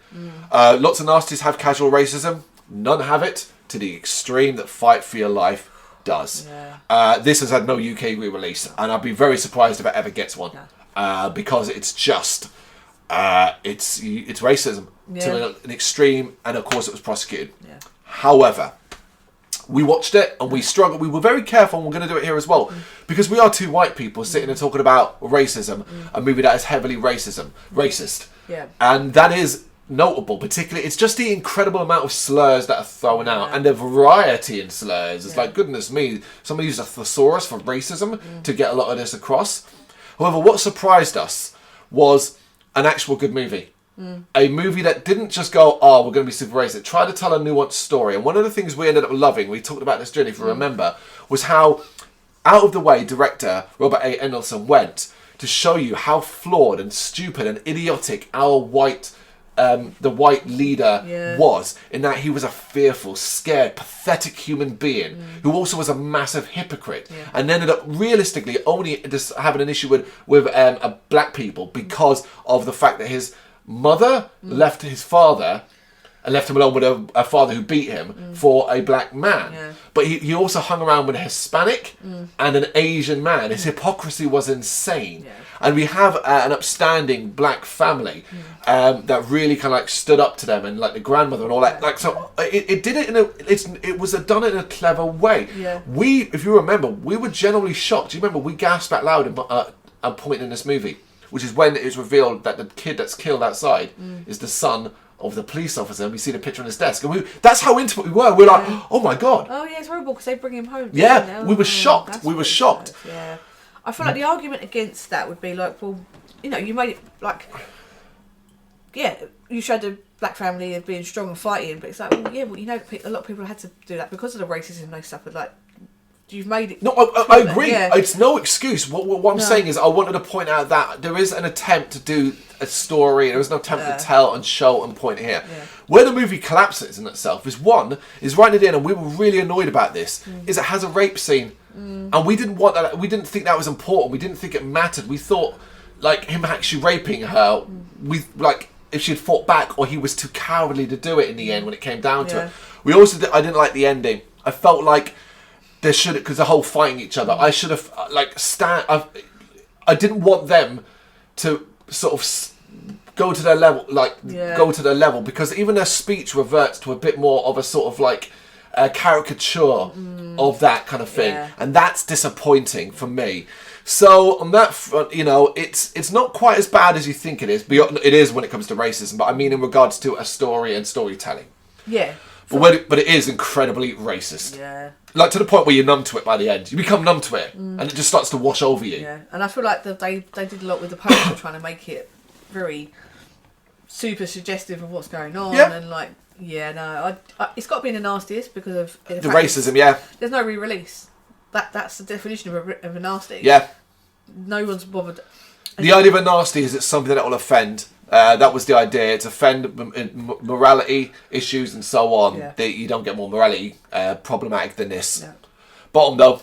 Lots of nasties have casual racism. None have it to the extreme that Fight for Your Life does. Yeah. This has had no UK re-release, and I'd be very surprised if it ever gets one, because it's just it's racism to an extreme, and of course it was prosecuted. Yeah. However, we watched it and we struggled. We were very careful, and we're going to do it here as well, because we are two white people sitting and talking about racism, a movie that is heavily racist. Yeah. And that is notable, particularly. It's just the incredible amount of slurs that are thrown out and the variety in slurs. It's like, goodness me, somebody used a thesaurus for racism to get a lot of this across. However, what surprised us was an actual good movie. A movie that didn't just go, oh, we're going to be super racist. It tried to tell a nuanced story. And one of the things we ended up loving, we talked about this journey, if you remember, was how out of the way director Robert A. Endelson went to show you how flawed and stupid and idiotic our the white leader was, in that he was a fearful, scared, pathetic human being who also was a massive hypocrite, and ended up realistically only just having an issue with black people because of the fact that his mother left his father and left him alone with a father who beat him for a black man. Yeah. But he also hung around with a Hispanic and an Asian man. His hypocrisy was insane. Yeah. And we have an upstanding black family that really kind of like stood up to them, and like the grandmother and all that. Like, so it did it it was done in a clever way. Yeah. If you remember, we were generally shocked. Do you remember we gasped out loud at a point in this movie, which is when it was revealed that the kid that's killed outside is the son of the police officer, and we see the picture on his desk, and that's how intimate we were. We're like, oh my god. Oh yeah, it's horrible because they bring him home. Yeah, we were shocked. We were shocked. Yeah, I feel like the argument against that would be like, well, you know, you made it like, yeah, you showed the black family as being strong and fighting, but it's like, well, yeah, well, you know, a lot of people had to do that because of the racism they suffered. Like, you've made it. No, I agree. Yeah. It's no excuse. What I'm saying is, I wanted to point out that there is an attempt to do a story. There is no attempt to tell and show and point here. Yeah. Where the movie collapses in itself is right near the end, and we were really annoyed about this. Is it has a rape scene, and we didn't want that. We didn't think that was important. We didn't think it mattered. We thought like him actually raping her. We like if she'd fought back, or he was too cowardly to do it in the end when it came down to it. We also I didn't like the ending. I felt like there should, because the whole fighting each other, I should have like I didn't want them to sort of go to their level, because even their speech reverts to a bit more of a sort of like a caricature of that kind of thing, and that's disappointing for me. So on that front, you know, it's not quite as bad as you think it is. It is when it comes to racism, but I mean in regards to a story and storytelling. Yeah. But it is incredibly racist. Yeah. Like to the point where you're numb to it by the end. You become numb to it, and it just starts to wash over you. Yeah, and I feel like they did a lot with the poster, trying to make it very super suggestive of what's going on, and like, it's got to be in the nastiest because of the racism. Yeah, there's no re-release. That's the definition of a nasty. Yeah, no one's bothered. The idea of a nasty is it's something that will offend. That was the idea, to offend morality issues and so on. Yeah. You don't get more morality problematic than this. Yeah. Bottom though.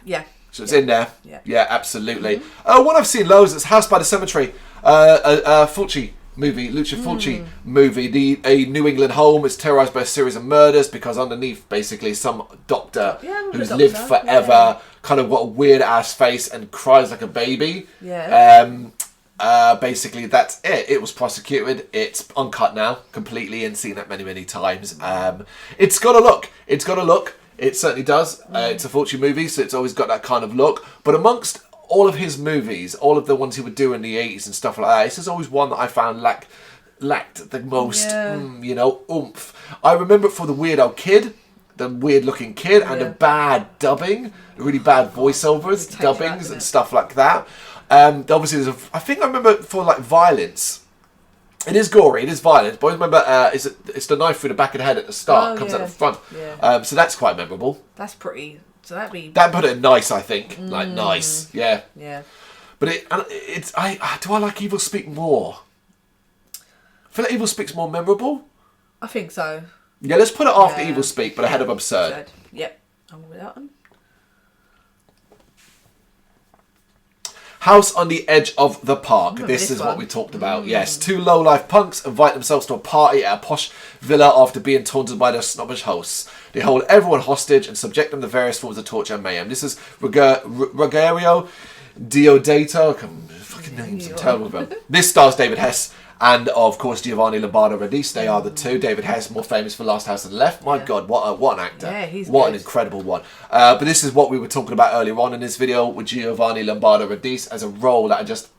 Yeah. So it's in there. Yeah, absolutely. One I've seen loads, it's House by the Cemetery. Fulci movie, Lucio Fulci movie. A New England home is terrorised by a series of murders because underneath, basically, some doctor who's lived forever, kind of got a weird ass face and cries like a baby. Yeah. Basically, that's it. It was prosecuted. It's uncut now completely, and seen that many times. It's got a look. It certainly does. It's a Fulci movie, so it's always got that kind of look. But amongst all of his movies, all of the ones he would do in the 80s and stuff like that, this is always one that I found lacked the most, oomph. I remember it for the Weird Old Kid, the weird-looking kid, and the bad dubbing, the really bad voiceovers, dubbings, and stuff like that. Obviously, I think I remember for like violence. It is gory, it is violent, but I remember it's the knife through the back of the head at the start, comes out the front. Yeah. So that's quite memorable. That's pretty. So that'd be. That put it nice, I think. Like nice, yeah. Yeah. But do I like Evil Speak more? I feel like Evil Speak's more memorable. I think so. Yeah, let's put it after Evil Speak, but ahead of Absurd. Yep, I'm with that one. House on the Edge of the Park. This is what we talked about. Yes, two low-life punks invite themselves to a party at a posh villa after being taunted by their snobbish hosts. They hold everyone hostage and subject them to various forms of torture and mayhem. This is Rogerio Deodato. Fucking names, I'm terrible with them. This stars David Hess and, of course, Giovanni Lombardo Radice. They are the two. David Hess, more famous for Last House on the Left. My God, what an actor. Yeah, he's what good. An incredible one. But this is what we were talking about earlier on in this video with Giovanni Lombardo Radice as a role that I just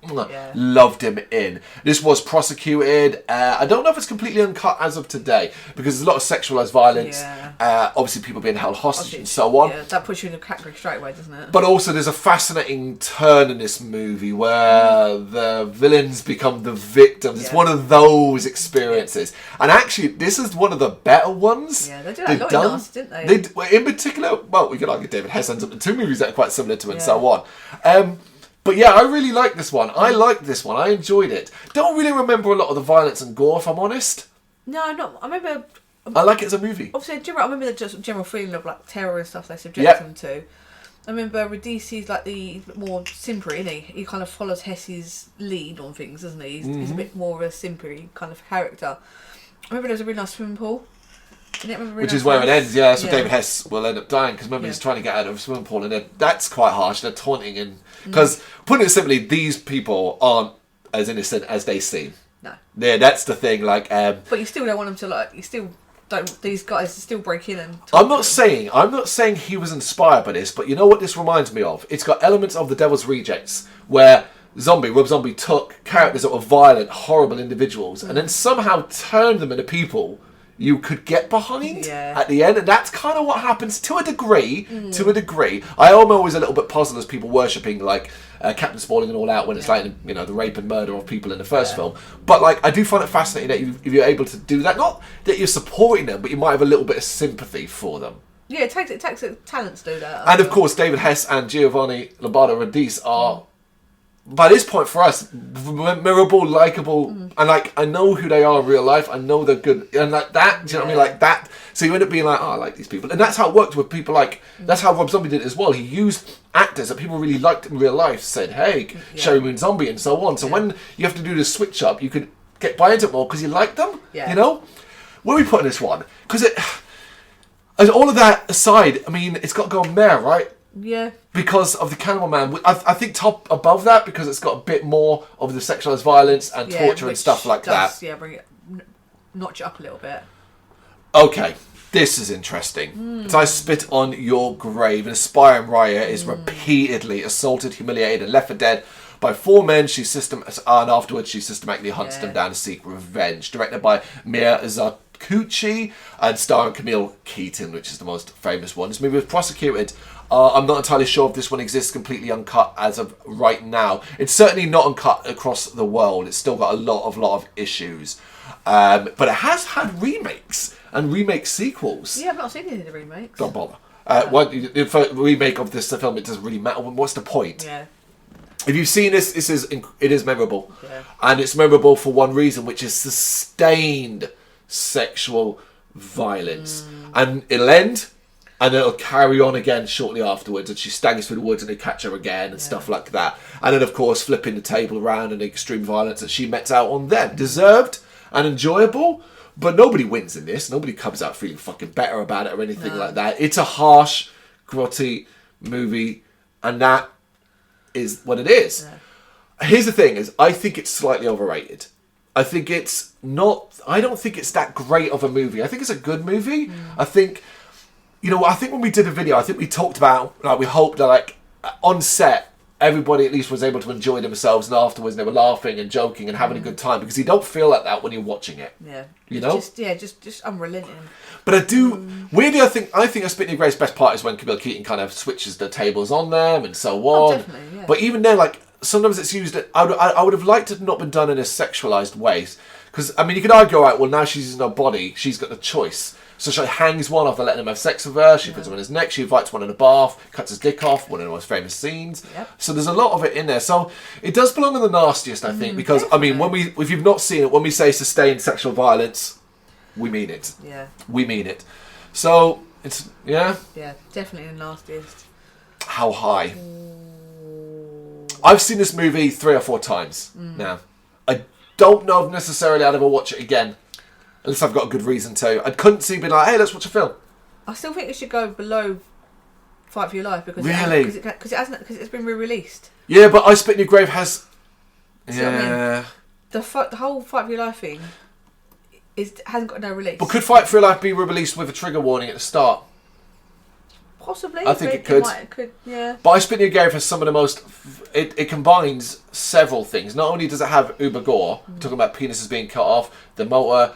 loved him in. This was prosecuted. I don't know if it's completely uncut as of today because there's a lot of sexualised violence. Yeah. Obviously, people being held hostage and so on. Yeah, that puts you in the category straight away, doesn't it? But also, there's a fascinating turn in this movie where the villains become the victims. It's one of those experiences. And actually, this is one of the better ones. Yeah, they did that a lot in Nasties, didn't they? In particular, well, we could argue David Hess ends up in two movies that are quite similar to it and so on. But yeah, I really like this one. I liked this one. I enjoyed it. Don't really remember a lot of the violence and gore, if I'm honest. No, I'm not. I remember... I like it as a movie. Obviously, I remember the just general feeling of like terror and stuff they subject them to. I remember Radice's like the more simpery, isn't he? He kind of follows Hess's lead on things, doesn't he? He's a bit more of a simpery kind of character. I remember there was a really nice swimming pool. Which is where it ends, yeah. So David Hess will end up dying because remember he's trying to get out of a swimming pool, and that's quite harsh. They're taunting him because, putting it simply, these people aren't as innocent as they seem. No. Yeah, that's the thing. Like, but you still don't want them to like. You still don't. These guys still break in and. I'm not saying he was inspired by this, but you know what this reminds me of? It's got elements of The Devil's Rejects, where Rob Zombie took characters that were violent, horrible individuals, and then somehow turned them into people you could get behind at the end, and that's kind of what happens to a degree. I am always a little bit puzzled as people worshipping like Captain Spaulding and all out when it's like the rape and murder of people in the first film. But like I do find it fascinating that if you're able to do that, not that you're supporting them, but you might have a little bit of sympathy for them. Yeah, it takes a talent to do that. And of course, David Hess and Giovanni Lombardo Radice are, by this point for us, memorable, likeable, and like I know who they are in real life. I know they're good, and like that. Do you know what I mean? Like that. So you end up being like, oh, I like these people, and that's how it worked with people. Like that's how Rob Zombie did it as well. He used actors that people really liked in real life. Said, hey, Sherry Moon Zombie, and so on. So when you have to do the switch up, you could get buy into it more because you like them. Yeah. You know, where are we putting this one? Because as all of that aside, I mean, it's got to go on there, right? Yeah. Because of the Cannibal Man, I think top above that because it's got a bit more of the sexualised violence and torture and stuff like that. Yeah, bring it, notch it up a little bit. Okay, this is interesting. As I spit on your grave, an aspiring Raya is repeatedly assaulted, humiliated, and left for dead by four men. And afterwards she systematically hunts them down to seek revenge. Directed by Mia Zarkuchi and starring Camille Keaton, which is the most famous one. This movie was prosecuted. I'm not entirely sure if this one exists completely uncut as of right now. It's certainly not uncut across the world. It's still got a lot of issues. But it has had remakes and remake sequels. Yeah, I've not seen any of the remakes. Don't bother. For a remake of this film, it doesn't really matter. What's the point? Yeah. If you've seen this, it is memorable. Yeah. And it's memorable for one reason, which is sustained sexual violence. And it'll end, and it'll carry on again shortly afterwards, and she staggers through the woods and they catch her again and stuff like that. And then, of course, flipping the table around and the extreme violence that she mets out on them. Deserved and enjoyable, but nobody wins in this. Nobody comes out feeling fucking better about it or anything like that. It's a harsh, grotty movie, and that is what it is. Yeah. Here's the thing, is I think it's slightly overrated. I don't think it's that great of a movie. I think it's a good movie. I think I think when we did a video, I think we talked about, like, we hoped that, like, on set, everybody at least was able to enjoy themselves, and afterwards they were laughing and joking and having a good time, because you don't feel like that when you're watching it. Yeah. Just unrelenting. But I do, weirdly, I think A Spit in Your Grave's best part is when Camilla Keaton kind of switches the tables on them and so on. Definitely, yeah. But even then, like, sometimes it's used, I would have liked it not been done in a sexualised way. Because, I mean, you could argue, right, well, now she's using her body, she's got the choice. So she hangs one after letting him have sex with her, she puts him on his neck, she invites one in a bath, cuts his dick off, one of the most famous scenes. Yep. So there's a lot of it in there. So it does belong in the nastiest, I think, because, definitely. I mean, if you've not seen it, when we say sustained sexual violence, we mean it. Yeah. We mean it. So, it's, Yeah, definitely the nastiest. How high? I've seen this movie 3 or 4 times now. I don't know if necessarily I'd ever watch it again. Unless I've got a good reason to. I couldn't see being like, hey, let's watch a film. I still think it should go below Fight for Your Life because because it's been re-released. Yeah, but I Spit in Your Grave has. See what I mean? The whole Fight for Your Life thing hasn't got no release. But could Fight for Your Life be released with a trigger warning at the start? Possibly. I think it could. It could. Yeah. But I Spit in Your Grave has some of the most. It combines several things. Not only does it have uber gore, talking about penises being cut off, the motor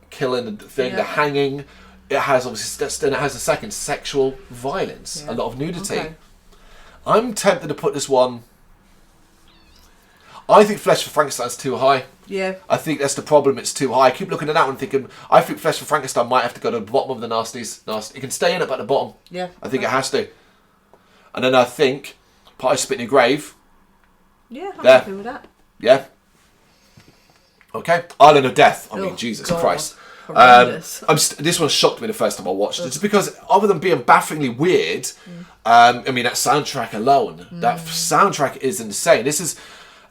killing thing, the hanging. It has obviously, then it has a second sexual violence, a lot of nudity. Okay. I'm tempted to put this one. I think Flesh for Frankenstein's too high. Yeah. I think that's the problem. It's too high. I keep looking at that one thinking, I think Flesh for Frankenstein might have to go to the bottom of the Nasties. It can stay in it, but at the bottom. Yeah. I think it has to. And then I think Pie Spit in Your Grave. Yeah, I'm happy with that. Yeah. Okay. Island of Death. I mean, Jesus Christ. This one shocked me the first time I watched it. Just because, other than being bafflingly weird, I mean, that soundtrack alone, that soundtrack is insane. This is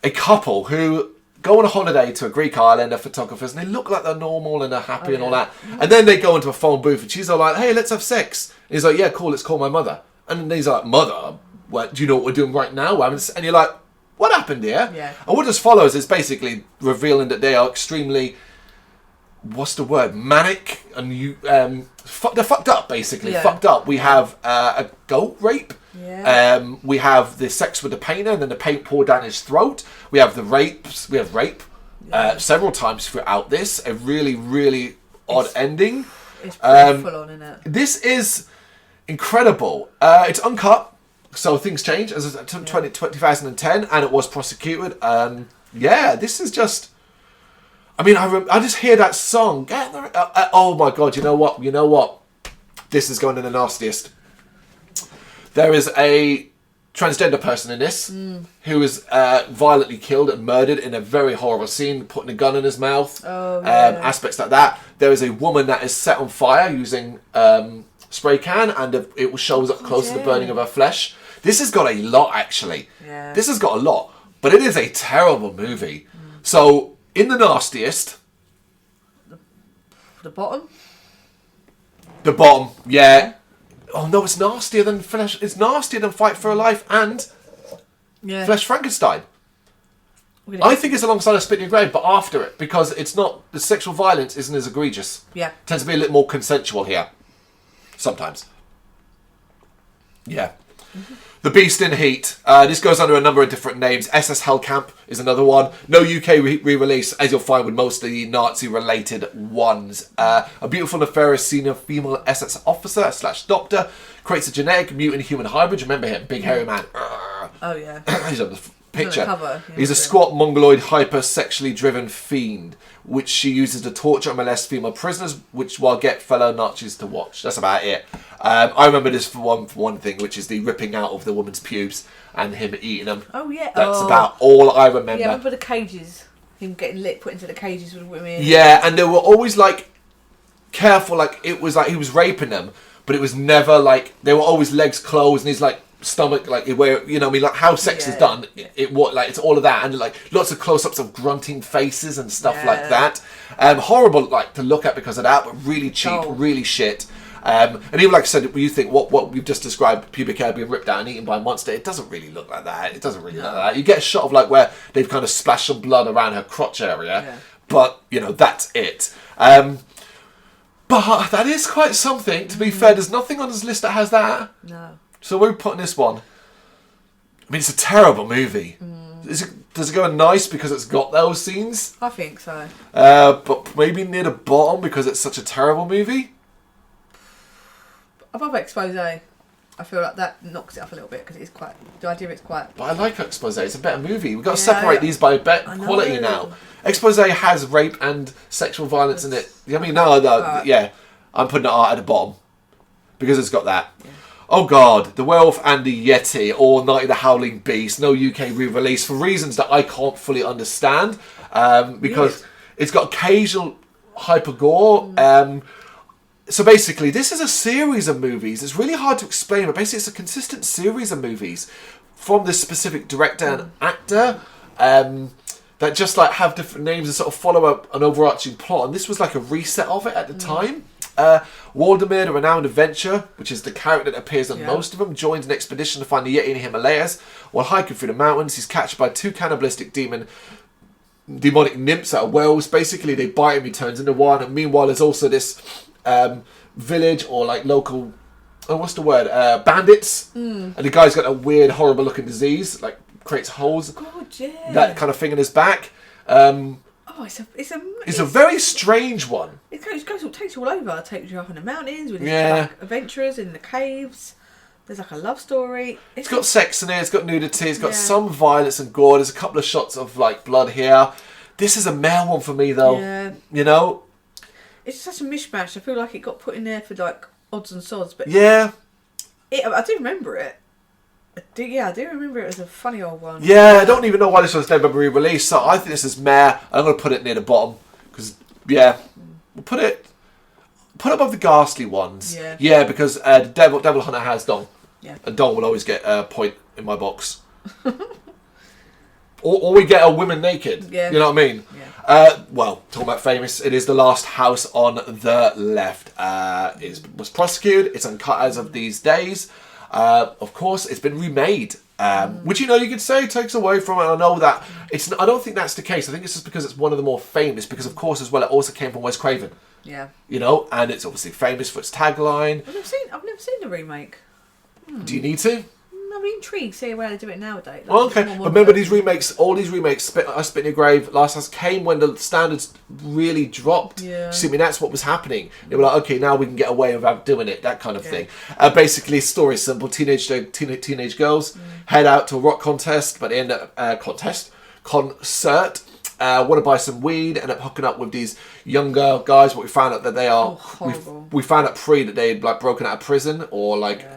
a couple who go on a holiday to a Greek island, they're photographers, and they look like they're normal and they're happy and all that. And then they go into a phone booth and she's all like, hey, let's have sex. And he's like, yeah, cool, let's call my mother. And he's like, mother? What, do you know what we're doing right now? And you're like, what happened here? Yeah. And what just follows is basically revealing that they are extremely, what's the word, manic, and they're fucked up, basically. Yeah. Fucked up. We have a goat rape. Yeah. We have the sex with the painter, and then the paint poured down his throat. We have rape several times throughout this. A really, really odd ending. It's pretty full on, isn't it? This is incredible. It's uncut. So things change as 2010, and it was prosecuted. This is just. I mean, I just hear that song. Oh my God! You know what? This is going in the nastiest. There is a transgender person in this who is violently killed and murdered in a very horrible scene, putting a gun in his mouth. Oh, yeah. Aspects like that. There is a woman that is set on fire using spray can, and it shows up close to the burning of her flesh. This has got a lot, actually. Yeah. This has got a lot. But it is a terrible movie. So, in the nastiest... The bottom? The bottom, yeah. Oh, no, it's nastier than Flesh... It's nastier than Fight for a Life and Flesh Frankenstein. I think it's alongside A Spit in Your Grave, but after it. Because it's not... The sexual violence isn't as egregious. Yeah. It tends to be a little more consensual here. Sometimes. Yeah. The Beast in Heat. This goes under a number of different names. SS Hellcamp is another one. No UK re-release, as you'll find with most of the Nazi-related ones. A beautiful, nefarious senior female SS officer / doctor creates a genetic mutant human hybrid. Remember him? Big hairy man. Oh, yeah. He's on the picture. On the cover. He's a squat, mongoloid, hyper-sexually driven fiend, which she uses to torture and molest female prisoners, which will get fellow Nazis to watch. That's about it. I remember this for one thing, which is the ripping out of the woman's pubes and him eating them. Oh, yeah. That's about all I remember. Yeah, I remember the cages. Him getting put into the cages with women. Yeah, and they were always, like, careful. Like, it was like he was raping them, but it was never, like, they were always legs closed and his, like, stomach, like, where, you know, I mean, like, how sex is done. Yeah. It's all of that. And, like, lots of close-ups of grunting faces and stuff like that. Horrible, like, to look at because of that, but really cheap, really shit. And even like I said, when you think what we've just described, pubic hair being ripped out and eaten by a monster, it doesn't really look like that. It doesn't really look like that. You get a shot of like where they've kind of splashed some blood around her crotch area, but you know that's it. But that is quite something, to be fair. There's nothing on this list that has that. No. So we're putting this one. I mean, it's a terrible movie. Does it go nice because it's got those scenes? I think so. But maybe near the bottom because it's such a terrible movie? Above Expose, I feel like that knocks it up a little bit because it's quite... The idea of it's quite... But I like Expose. It's a better movie. We've got to separate these by quality now. know. Expose has rape and sexual violence in it. I mean, no, yeah. I'm putting it at the bottom because it's got that. Yeah. Oh God, The Werewolf and the Yeti, or Night of the Howling Beast, no UK re-release for reasons that I can't fully understand. Because it's got occasional hyper gore. So basically, this is a series of movies. It's really hard to explain, but basically it's a consistent series of movies from this specific director and actor that just like have different names and sort of follow an overarching plot. And this was like a reset of it at the time. Waldemir, the renowned adventurer, which is the character that appears on most of them, joins an expedition to find the Yeti in the Himalayas. While hiking through the mountains, he's captured by two cannibalistic demonic nymphs that are whales. Basically, they bite him, he turns into one. And meanwhile, there's also this village or like local, what's the word? Bandits. And the guy's got a weird, horrible looking disease, like creates holes. God, yeah. That kind of thing in his back. It's a very strange one. It takes you all over. It takes you up in the mountains with like adventurers in the caves. There's like a love story. It's got sex in it. It's got nudity. It's got some violence and gore. There's a couple of shots of like blood here. This is a male one for me though. Yeah. You know, it's such a mishmash. I feel like it got put in there for like odds and sods. But yeah, I do remember it. I do remember it as a funny old one. Yeah, I don't even know why this was never re-released, so I think this is meh. I'm going to put it near the bottom, because, we'll put it above the ghastly ones. Yeah, because the Devil Hunter has Dong. Yeah. And Dong will always get a point in my box. or we get a women naked. Yeah. You know what I mean? Yeah. Talking about famous, it is The Last House on the Left. It was prosecuted, it's uncut as of these days. Of course, it's been remade, which you could say takes away from it. I know that I don't think that's the case. I think it's just because it's one of the more famous. Because of course, as well, it also came from Wes Craven. Yeah. And it's obviously famous for its tagline. I've never seen the remake. Do you need to? I'm intrigued to see where they do it nowadays. Like, okay, but remember these remakes, all these remakes, I Spit in Your Grave, Last House, came when the standards really dropped. Yeah. See, I mean, that's what was happening. They were like, okay, now we can get away without doing it, that kind of thing. Basically, story simple, teenage girls head out to a rock contest, but they end up, concert, want to buy some weed, end up hooking up with these younger guys, but we found out that they are, we found out that they'd like broken out of prison, or like...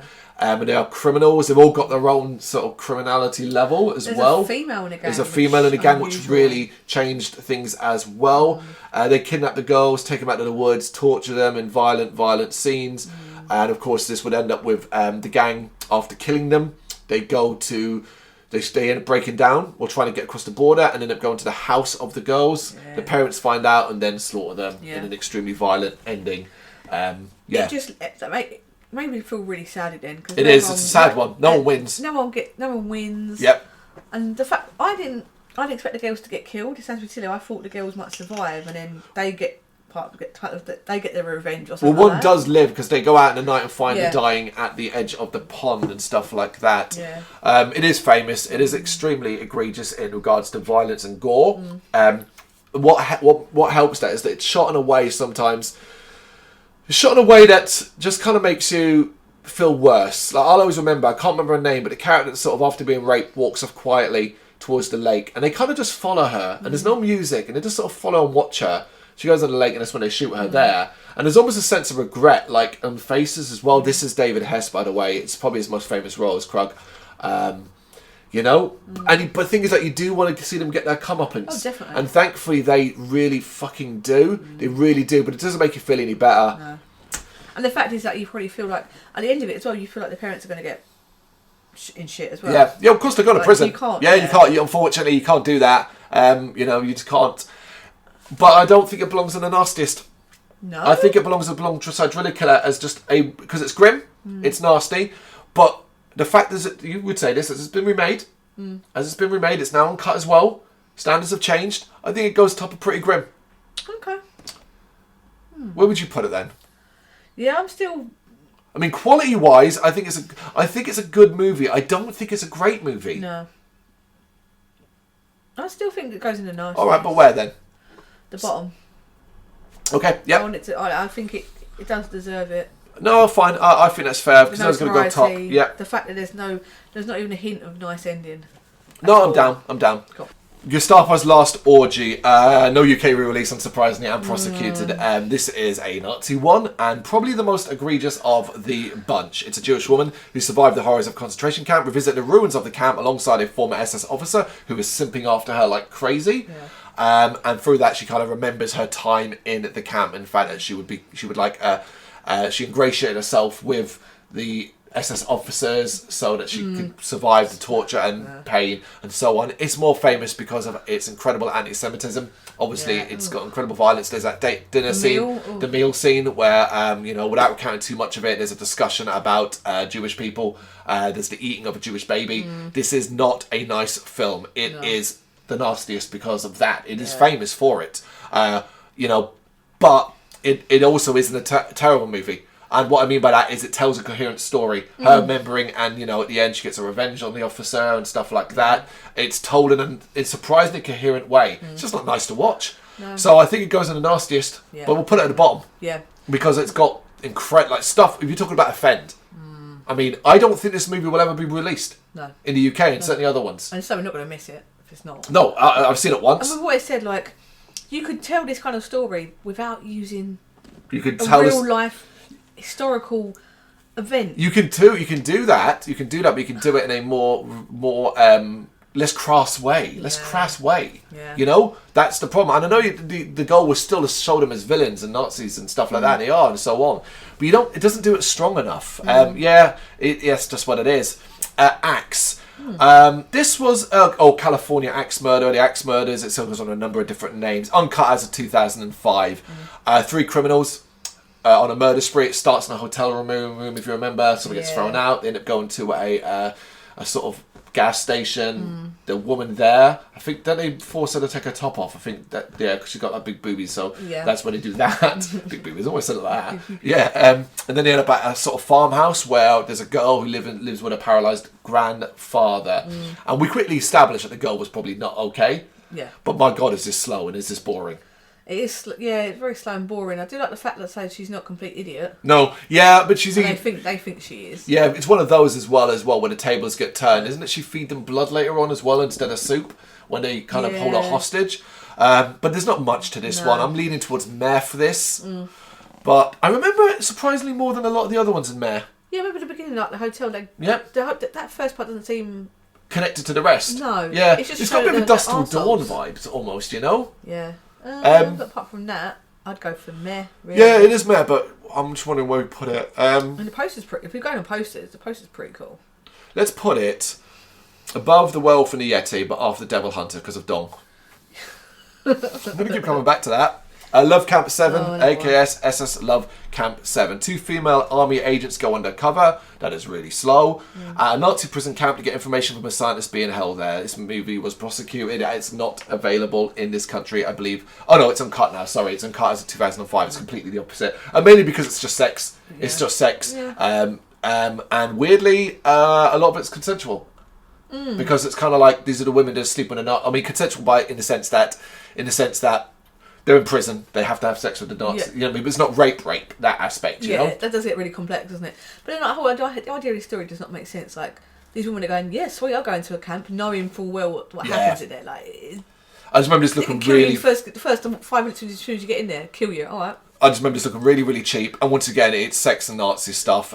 and they are criminals. They've all got their own sort of criminality level as well. There's a female in the gang. There's a female in the gang, which really changed things as well. They kidnap the girls, take them out to the woods, torture them in violent scenes. And of course, this would end up with the gang, after killing them, they end up breaking down or trying to get across the border and end up going to the house of the girls. Yeah. The parents find out and then slaughter them in an extremely violent ending. It made me feel really sad again. It's a sad one. No one wins. No one wins. Yep. And the fact I didn't expect the girls to get killed. It sounds really silly. I thought the girls might survive, and then they get their revenge or something. Well, one does live because they go out in the night and find them dying at the edge of the pond and stuff like that. Yeah. It is famous. It is extremely egregious in regards to violence and gore. What helps that is that it's shot in a way sometimes. It's shot in a way that just kind of makes you feel worse. Like, I'll always remember, I can't remember her name, but the character that sort of after being raped walks off quietly towards the lake, and they kind of just follow her, and there's no music, and they just sort of follow and watch her. She goes on the lake, and that's when they shoot her there. And there's almost a sense of regret, like on faces as well. This is David Hess, by the way. It's probably his most famous role as Krug. But the thing is that you do want to see them get their comeuppance. Oh, definitely. And thankfully they really fucking do. They really do, but it doesn't make you feel any better. No. And the fact is that you probably feel like, at the end of it as well, you feel like the parents are going to get in shit as well. Yeah, of course they're going to prison. You can't. You can't. Unfortunately, you can't do that. You just can't. But I don't think it belongs in the Nastiest. No. I think it belongs alongside Driller Killer as just because it's grim, it's nasty, but the fact is that you would say this, as it's been remade, it's now uncut as well. Standards have changed. I think it goes top of pretty grim. Okay. Where would you put it then? Yeah, I'm still... I mean, quality-wise, I think it's a good movie. I don't think it's a great movie. No. I still think it goes in the nice. All right, but where then? The bottom. Okay, yeah. I think it does deserve it. No, fine. I think that's fair because I was going to go top. Variety, Yeah. The fact that there's not even a hint of nice ending. No, I'm down. I'm down. Cool. Gestapo's Last Orgy. No UK re-release, unsurprisingly, and prosecuted. This is a Nazi one, and probably the most egregious of the bunch. It's a Jewish woman who survived the horrors of concentration camp, revisited the ruins of the camp alongside a former SS officer who was simping after her like crazy. Yeah. And through that, she kind of remembers her time in the camp. In fact, that she ingratiated herself with the SS officers so that she could survive the torture and pain and so on. It's more famous because of its incredible anti-Semitism. Obviously, it's got incredible violence. There's that dinner scene, the meal scene, where, without recounting too much of it, there's a discussion about Jewish people. There's the eating of a Jewish baby. This is not a nice film. It is the nastiest because of that. It is famous for it. But it also isn't a terrible movie. And what I mean by that is it tells a coherent story. Her remembering, and at the end she gets a revenge on the officer and stuff like that. It's told in a surprisingly coherent way. It's just not nice to watch. No. So I think it goes in the nastiest, but we'll put it at the bottom. Yeah. Because it's got incredible stuff. If you're talking about offend, I mean, I don't think this movie will ever be released in the UK and certainly other ones. And so we're not going to miss it if it's not. No, I've seen it once. And we've always said, like, you could tell this kind of story without using real life historical event. You can do that, but you can do it in a more less crass way. Yeah. That's the problem. And I know the goal was still to show them as villains and Nazis and stuff like that, and they are, and so on. But it doesn't do it strong enough. Yes, just what it is. Axe. This was California Axe Murder, the Axe Murders. It still goes on a number of different names. Uncut as of 2005. 3 criminals on a murder spree. It starts in a hotel room, if you remember. Somebody gets thrown out. They end up going to a sort of gas station. The woman there, I think, then they force her to take her top off. I think that, because she's got that big boobies, so that's when they do that. Big boobies, always said it like that. Yeah, and then they end up at a sort of farmhouse where there's a girl who lives with a paralysed grandfather. And we quickly established that the girl was probably not okay. Yeah. But my God, is this slow and is this boring? It is, it's very slow and boring. I do like the fact that says she's not a complete idiot. No, yeah, but she's... They think she is. Yeah, it's one of those as well, when the tables get turned. Isn't it she feed them blood later on as well instead of soup when they kind of hold her hostage? But there's not much to this one. I'm leaning towards meh for this. But I remember it surprisingly more than a lot of the other ones in meh. Yeah, I remember the beginning, like the hotel. That first part doesn't seem... connected to the rest. No. Yeah, it's got a bit of Dust Till Dawn vibes almost, Yeah. But apart from that, I'd go for meh. Really. Yeah, it is meh, but I'm just wondering where we put it. And the poster's if we're going on posters, the poster's pretty cool. Let's put it above The Werewolf and the Yeti, but after The Devil Hunter because of Dong. I'm going to keep coming back to that. Love Camp 7, AKS SS Love Camp 7. 2 female army agents go undercover. That is really slow. A Nazi prison camp to get information from a scientist being held there. This movie was prosecuted. It's not available in this country, I believe. Oh no, it's uncut now. Sorry, it's uncut as of 2005. It's completely the opposite. And mainly because it's just sex. Yeah. It's just sex. Yeah. And weirdly, a lot of it's consensual. Because it's kind of like these are the women that sleep with a Nazi. I mean, consensual in the sense that they're in prison. They have to have sex with the Nazi. You know what I mean? But it's not rape. That aspect. You know? That does get really complex, doesn't it? But then, the idea of the story does not make sense. Like these women are going, yes, we are going to a camp, knowing full well what happens in there. Like, I just remember this looking really. The first 5 minutes as soon as you get in there, kill you. All right. I just remember this looking really, really cheap. And once again, it's sex and Nazi stuff.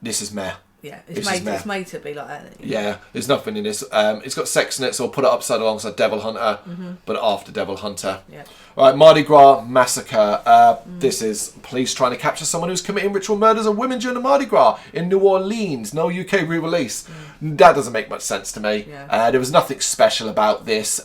This is meh. Yeah, it's made to be like that. Yeah, there's nothing in this. It's got sex in it, so I'll put it upside alongside Devil Hunter, but after Devil Hunter. Yeah. All right, Mardi Gras Massacre. This is police trying to capture someone who's committing ritual murders of women during the Mardi Gras in New Orleans. No UK re-release. That doesn't make much sense to me. Yeah. There was nothing special about this.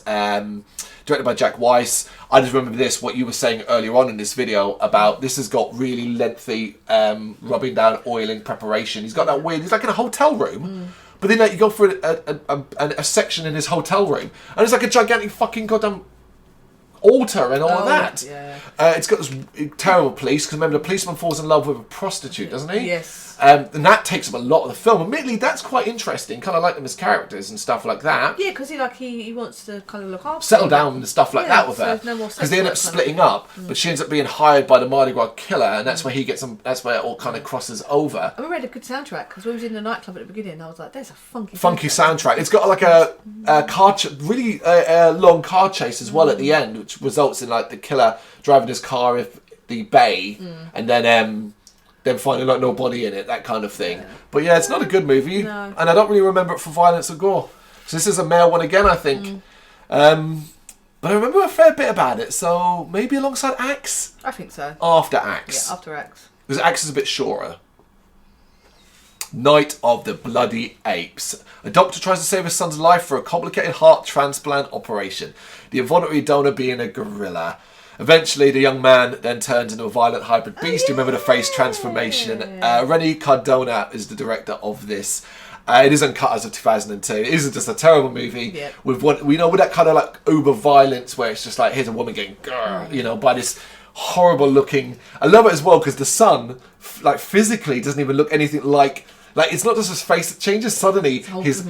Directed by Jack Weiss. I just remember what you were saying earlier on in this video about this has got really lengthy rubbing down oiling preparation. He's got that weird, he's like in a hotel room, but then you go for a section in his hotel room, and it's like a gigantic fucking goddamn altar and all of that. Yeah. It's got this terrible police, because remember the policeman falls in love with a prostitute, doesn't he? Yes. And that takes up a lot of the film. Admittedly, that's quite interesting. Kind of like them as characters and stuff like that. Yeah, because he wants to kind of look after Settle him. down and stuff like that with her. So no more because they end up splitting up, but she ends up being hired by the Mardi Gras killer, and that's where he gets them. That's where it all kind of crosses over. I read a good soundtrack because when we was in the nightclub at the beginning, I was like, "There's a funky soundtrack." It's got like a really long car chase as well at the end, which results in like the killer driving his car if the bay, and then finding like no body in it, that kind of thing. But yeah, it's not a good movie, No. and I don't really remember it for violence or gore. So this is a male one again, I think. But I remember a fair bit about it, so maybe alongside Axe? I think so. After Axe. Yeah, after Axe. Because Axe is a bit shorter. Night of the Bloody Apes. A doctor tries to save his son's life for a complicated heart transplant operation, the involuntary donor being a gorilla. Eventually, the young man then turns into a violent hybrid beast. You remember the face transformation. Rennie Cardona is the director of this. It is uncut as of 2002. It is just a terrible movie with with that kind of like uber violence where it's just like, here's a woman getting by this horrible looking. I love it as well because the son like physically doesn't even look anything like it's not just his face that changes suddenly. He's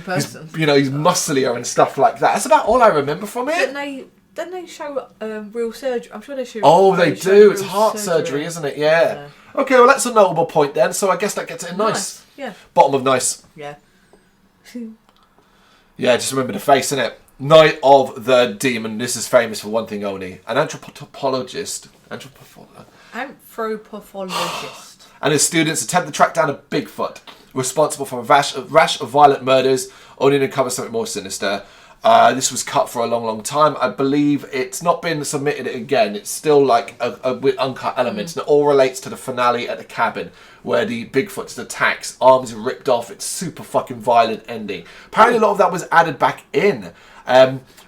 musclier and stuff like that. That's about all I remember from it. Didn't they show real surgery? I'm sure they show. Oh, they do. It's heart surgery, isn't it? Yeah. Okay, well that's a notable point then. So I guess that gets it in nice. Yeah. Bottom of nice. Yeah. Yeah, just remember the face, innit? Night of the Demon. This is famous for one thing only. An anthropologist and his students attempt to track down a Bigfoot responsible for a rash of violent murders, only to uncover something more sinister. This was cut for a long, long time. I believe it's not been submitted again. It's still like with uncut elements. And it all relates to the finale at the cabin where the Bigfoot's attacks, arms are ripped off. It's super fucking violent ending. Apparently a lot of that was added back in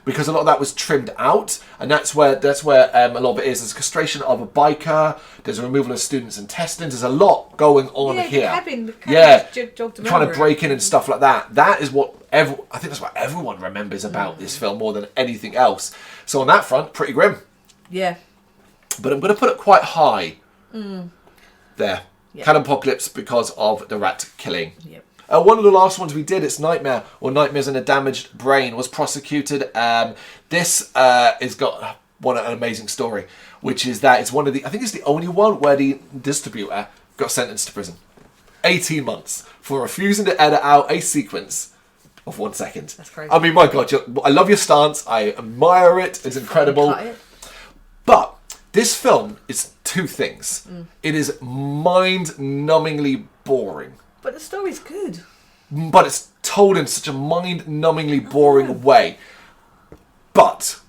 because a lot of that was trimmed out. And that's where a lot of it is. There's castration of a biker. There's a removal of students' intestines. There's a lot going on here. The cabin Trying to break in and stuff like that. That is what I think that's what everyone remembers about this film more than anything else. So on that front, pretty grim. Yeah. But I'm going to put it quite high. There. Yeah. Cannonpocalypse because of the rat killing. Yep. One of the last ones we did, it's Nightmare or Nightmares in a Damaged Brain, was prosecuted. This has got an amazing story, which is that it's I think it's the only one where the distributor got sentenced to prison. 18 months for refusing to edit out a sequence of 1 second. That's crazy. I mean, my God, I love your stance. I admire it. It's incredible. But this film is two things. It is mind-numbingly boring. But the story's good. But it's told in such a mind-numbingly boring way. But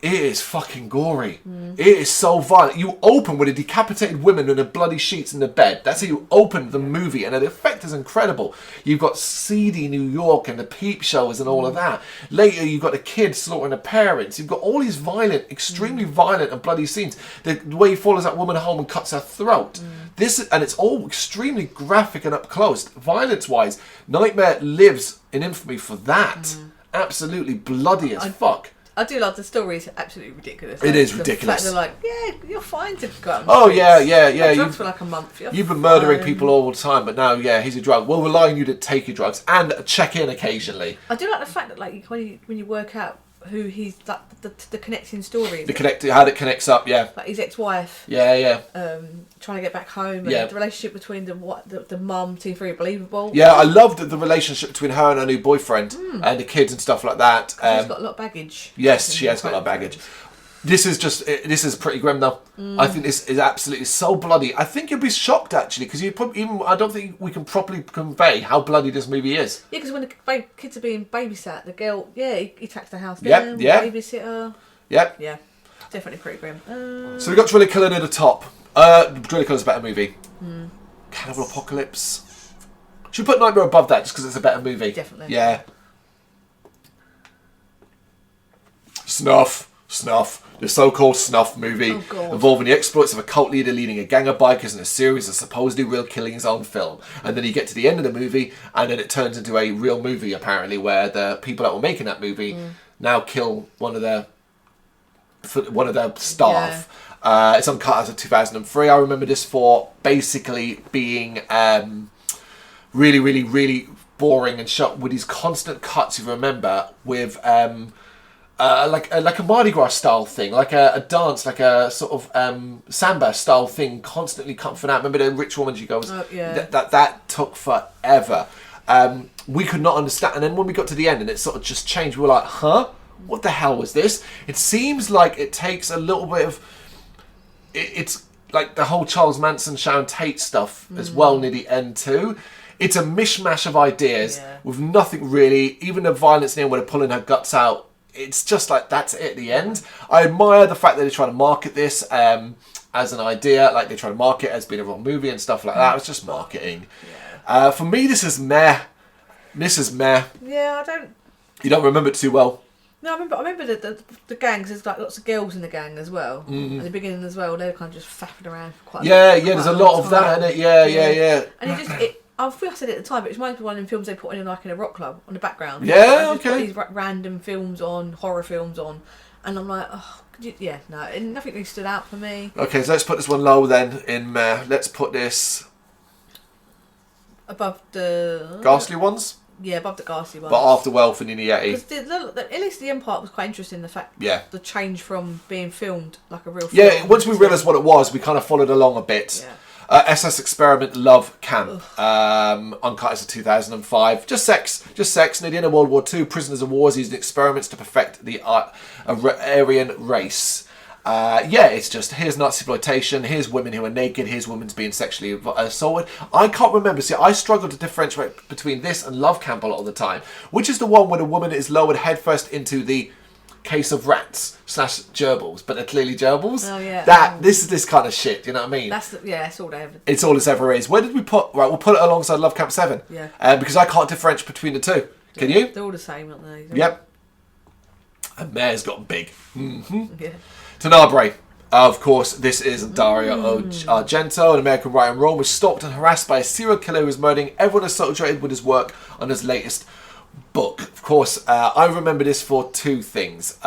it is fucking gory. It is so violent. You open with a decapitated woman in a bloody sheets in the bed. That's how you open the movie, and the effect is incredible. You've got seedy New York and the peep shows and all of that. Later, you've got the kids slaughtering the parents. You've got all these violent, extremely violent and bloody scenes. The way he follows that woman home and cuts her throat. And it's all extremely graphic and up close. Violence-wise, Nightmare lives in infamy for that. Absolutely bloody as fuck. I do love the story. It's absolutely ridiculous. It is ridiculous. They're like, you're fine to go out on Oh, the yeah. drugs for like a month. You've been murdering people all the time, but now, here's your drug. We'll rely on you to take your drugs and check in occasionally. I do like the fact that like when you work out who he's like the connecting stories. How it connects up, yeah. Like his ex-wife. Yeah. Trying to get back home. And the relationship between the mum seems very believable. Yeah, I loved the relationship between her and her new boyfriend and the kids and stuff like that. She's got a lot of baggage. Yes, she has got a lot of baggage. This is pretty grim though. I think this is absolutely so bloody. I think you'd be shocked actually because I don't think we can properly convey how bloody this movie is. Yeah, because when the kids are being babysat, the girl, he tracks the house down, babysitter. Yep. Yeah, definitely pretty grim. So we got Driller Killer near the top. Driller Killer's a better movie. Cannibal Apocalypse. Should we put Nightmare above that just because it's a better movie? Definitely. Yeah. Snuff. The so-called Snuff movie involving the exploits of a cult leader leading a gang of bikers in a series of supposedly real killings on film. And then you get to the end of the movie and then it turns into a real movie apparently where the people that were making that movie now kill one of their for one of their staff. It's uncut as of 2003. I remember this for basically being really, really, really boring and shot with these constant cuts. You remember with like a Mardi Gras style thing, like a dance, like a sort of samba style thing, constantly cut from out. Remember the rich woman? She goes, that took forever. We could not understand, and then when we got to the end and it sort of just changed, we were like, huh? What the hell was this? It seems like it takes a little bit of... It's like the whole Charles Manson, Sharon Tate stuff as well near the end too. It's a mishmash of ideas with nothing really, even the violence near where they're pulling her guts out. It's just like, that's it at the end. I admire the fact that they're trying to market this as an idea, like they try to market it as being a real movie and stuff like that. It's just marketing. For me, this is meh. This is meh. Yeah, I don't... You don't remember it too well? No, I remember the gangs. There's like lots of girls in the gang as well. At the beginning as well, they were kind of just faffing around for quite. There's a lot of that in it. Yeah. And I think I said it at the time, but it reminds me of one of the films they put in like in a rock club on the background. Yeah, okay. Put these random films on, horror films on, and I'm like, nothing really stood out for me. Okay, so let's put this one low then. Let's put this above the ghastly ones. Yeah, above the ghastly ones. But after Wealth and Yeti. Because at least the end part was quite interesting. The fact, the change from being filmed like a real film. Yeah, once we realised what it was, we kind of followed along a bit. SS Experiment Love Camp, uncut as of 2005. Just sex. Near the end of World War II, prisoners of war used experiments to perfect the Aryan race. It's just, here's Nazi exploitation, here's women who are naked, here's women being sexually assaulted. I can't remember. See, I struggle to differentiate between this and Love Camp a lot of the time, which is the one where the woman is lowered headfirst into the case of rats / gerbils, but they're clearly gerbils. Oh yeah. This is this kind of shit. You know what I mean? That's all they ever. It's all this ever is. Where did we put? Right, we'll put it alongside Love Camp 7. Yeah. Because I can't differentiate between the two. Can you? They're all the same, aren't they? Yep. And Mare's got big. Mm-hmm. Yeah. Tenebrae. Of course, this is Dario Argento, an American writer in Rome, was stalked and harassed by a serial killer who was murdering everyone associated with his work on his latest book. Of course, I remember this for two things.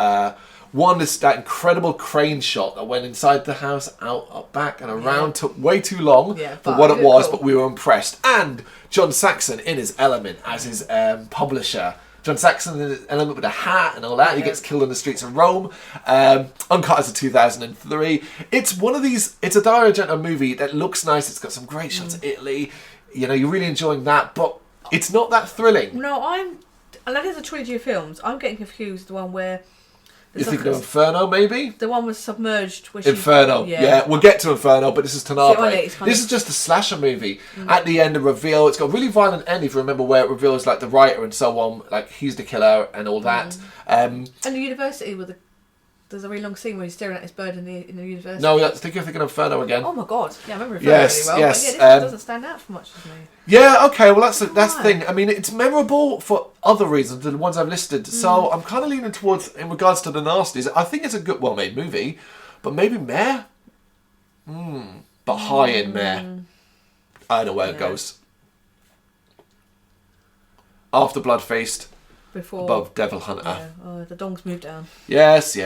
One is that incredible crane shot that went inside the house, out, up, back, and around. Took way too long for what it was, but we were impressed. And John Saxon in his element as his publisher. John Saxon in his element with a hat and all that. He gets killed in the streets of Rome. Uncut as of 2003. It's one of these... It's a Dario Argento movie that looks nice. It's got some great shots of Italy. You know, you're really enjoying that, but it's not that thrilling. No, and that is a trilogy of films. I'm getting confused with the one where... You're thinking of Inferno, maybe? The one was submerged. Inferno, yeah. We'll get to Inferno, but this is Tenebrae. This is just a slasher movie. At the end, a reveal. It's got a really violent end, if you remember, where it reveals like the writer and so on, like he's the killer and all that. And the university with there's a really long scene where he's staring at this bird in the university. No, I think you're thinking of Inferno again. Oh my god, yeah, I remember Inferno really well. Yes, but this doesn't stand out for much to me. Yeah, okay, well that's the thing. I mean, it's memorable for other reasons than the ones I've listed. So I'm kind of leaning towards, in regards to the Nasties, I think it's a good, well-made movie, but maybe meh? But high-end meh. I don't know where it goes. After Bloodfeast. Before, above Devil Hunter. Yeah. Oh, the dongs moved down. Yes.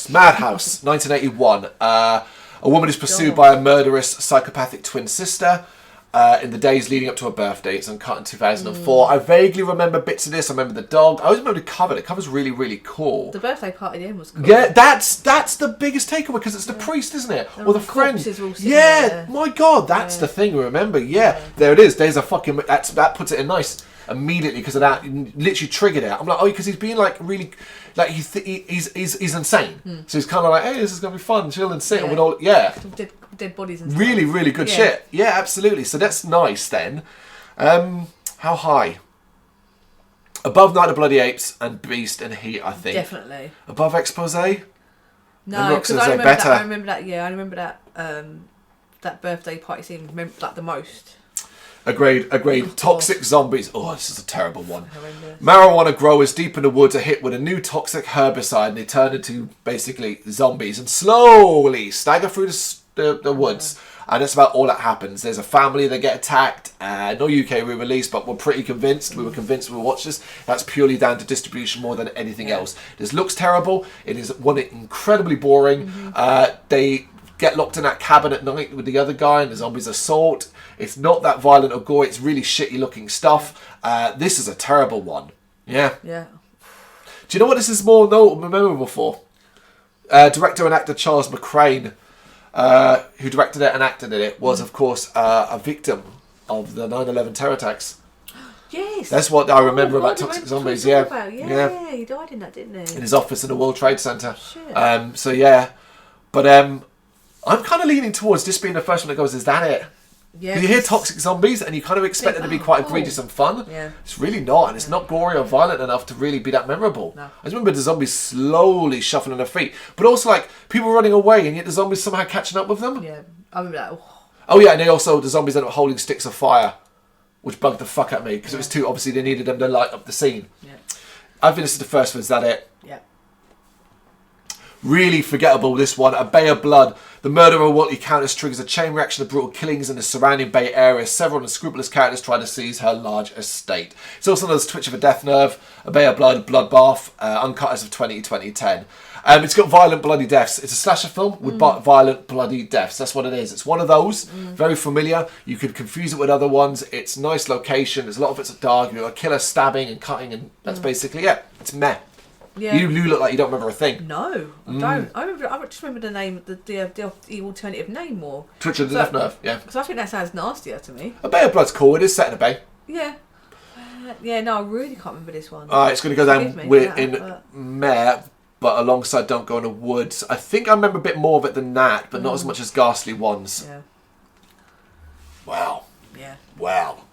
Madhouse, 1981. A woman is pursued by a murderous psychopathic twin sister in the days leading up to her birthday. It's uncut in 2004. I vaguely remember bits of this. I remember the dog. I always remember the cover. The cover's really, really cool. The birthday party at the end was cool. Yeah, that's the biggest takeaway, because it's the priest, isn't it? Or the friend. My God, that's the thing. Remember? Yeah, there it is. There's a fucking... That puts it in nice. Immediately, because of that, literally triggered it. I'm like, because he's being like really, like he's insane. So he's kind of like, hey, this is gonna be fun, chill and sit with all, dead bodies and stuff. Really, really good shit. Yeah, absolutely. So that's nice then. How high? Above Night of the Bloody Apes and Beast and Heat, I think. Definitely. Above Expose? No, because I remember that. Yeah, I remember that. That birthday party scene, like the most. Agreed. Toxic zombies. Oh, this is a terrible one. Marijuana growers deep in the woods are hit with a new toxic herbicide and they turn into basically zombies and slowly stagger through the woods. And that's about all that happens. There's a family that get attacked. No UK re-release, but we're pretty convinced. We were convinced we watched this. That's purely down to distribution more than anything else. This looks terrible. It is incredibly boring. They get locked in that cabin at night with the other guy and the zombies assault. It's not that violent or gory. It's really shitty looking stuff. This is a terrible one. Yeah. Yeah. Do you know what this is more memorable for? Director and actor Charles McCrane, who directed it and acted in it, was, of course, a victim of the 9/11 terror attacks. Yes. That's what I remember about Toxic Zombies, Yeah, he died in that, didn't he? In his office in the World Trade Center. Shit. So, yeah. But I'm kind of leaning towards this being the first one that goes, is that it? Yeah. Because you hear Toxic Zombies and you kind of expect it to be quite egregious and fun. Yeah. It's really not, and it's not gory or violent enough to really be that memorable. No. I just remember the zombies slowly shuffling their feet, but also like people running away and yet the zombies somehow catching up with them. Yeah, I remember that. Oh yeah, and the zombies ended up holding sticks of fire, which bugged the fuck out of me because it was too, obviously they needed them to light up the scene. Yeah. I think this is the first one, is that it? Yeah. Really forgettable, this one. A Bay of Blood. The murder of Waltley Countess triggers a chain reaction of brutal killings in the surrounding Bay Area. Several unscrupulous characters try to seize her large estate. It's also known as Twitch of a Death Nerve, A Bay of Blood, Bloodbath, uncut as of 2010. It's got violent, bloody deaths. It's a slasher film with violent, bloody deaths. That's what it is. It's one of those. Very familiar. You could confuse it with other ones. It's nice location. There's a lot of it's dark. You've got a killer stabbing and cutting, and that's basically it. It's meh. Yeah. You look like you don't remember a thing. No, I don't. I just remember the name, the alternative name more. Twitch of the Death Nerve, yeah. Because I think that sounds nastier to me. A Bay of Blood's cool. It is set in a bay. Yeah. Yeah, no, I really can't remember this one. It's going to go down meh, but alongside Don't Go in the Woods. I think I remember a bit more of it than that, but not as much as Ghastly Ones. Yeah. Wow. Yeah. Wow.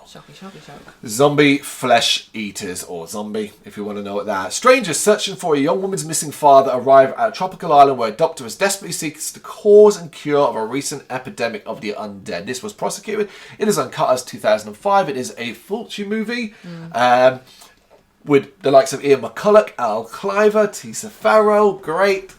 Shocky. Zombie flesh eaters, or zombie, if you want to know what that. Strangers searching for a young woman's missing father arrive at a tropical island where a doctor is desperately seeks the cause and cure of a recent epidemic of the undead. This was prosecuted. It is uncut as 2005. It is a Fulci movie. With the likes of Ian McCulloch, Al Cliver, Tisa Farrow. Great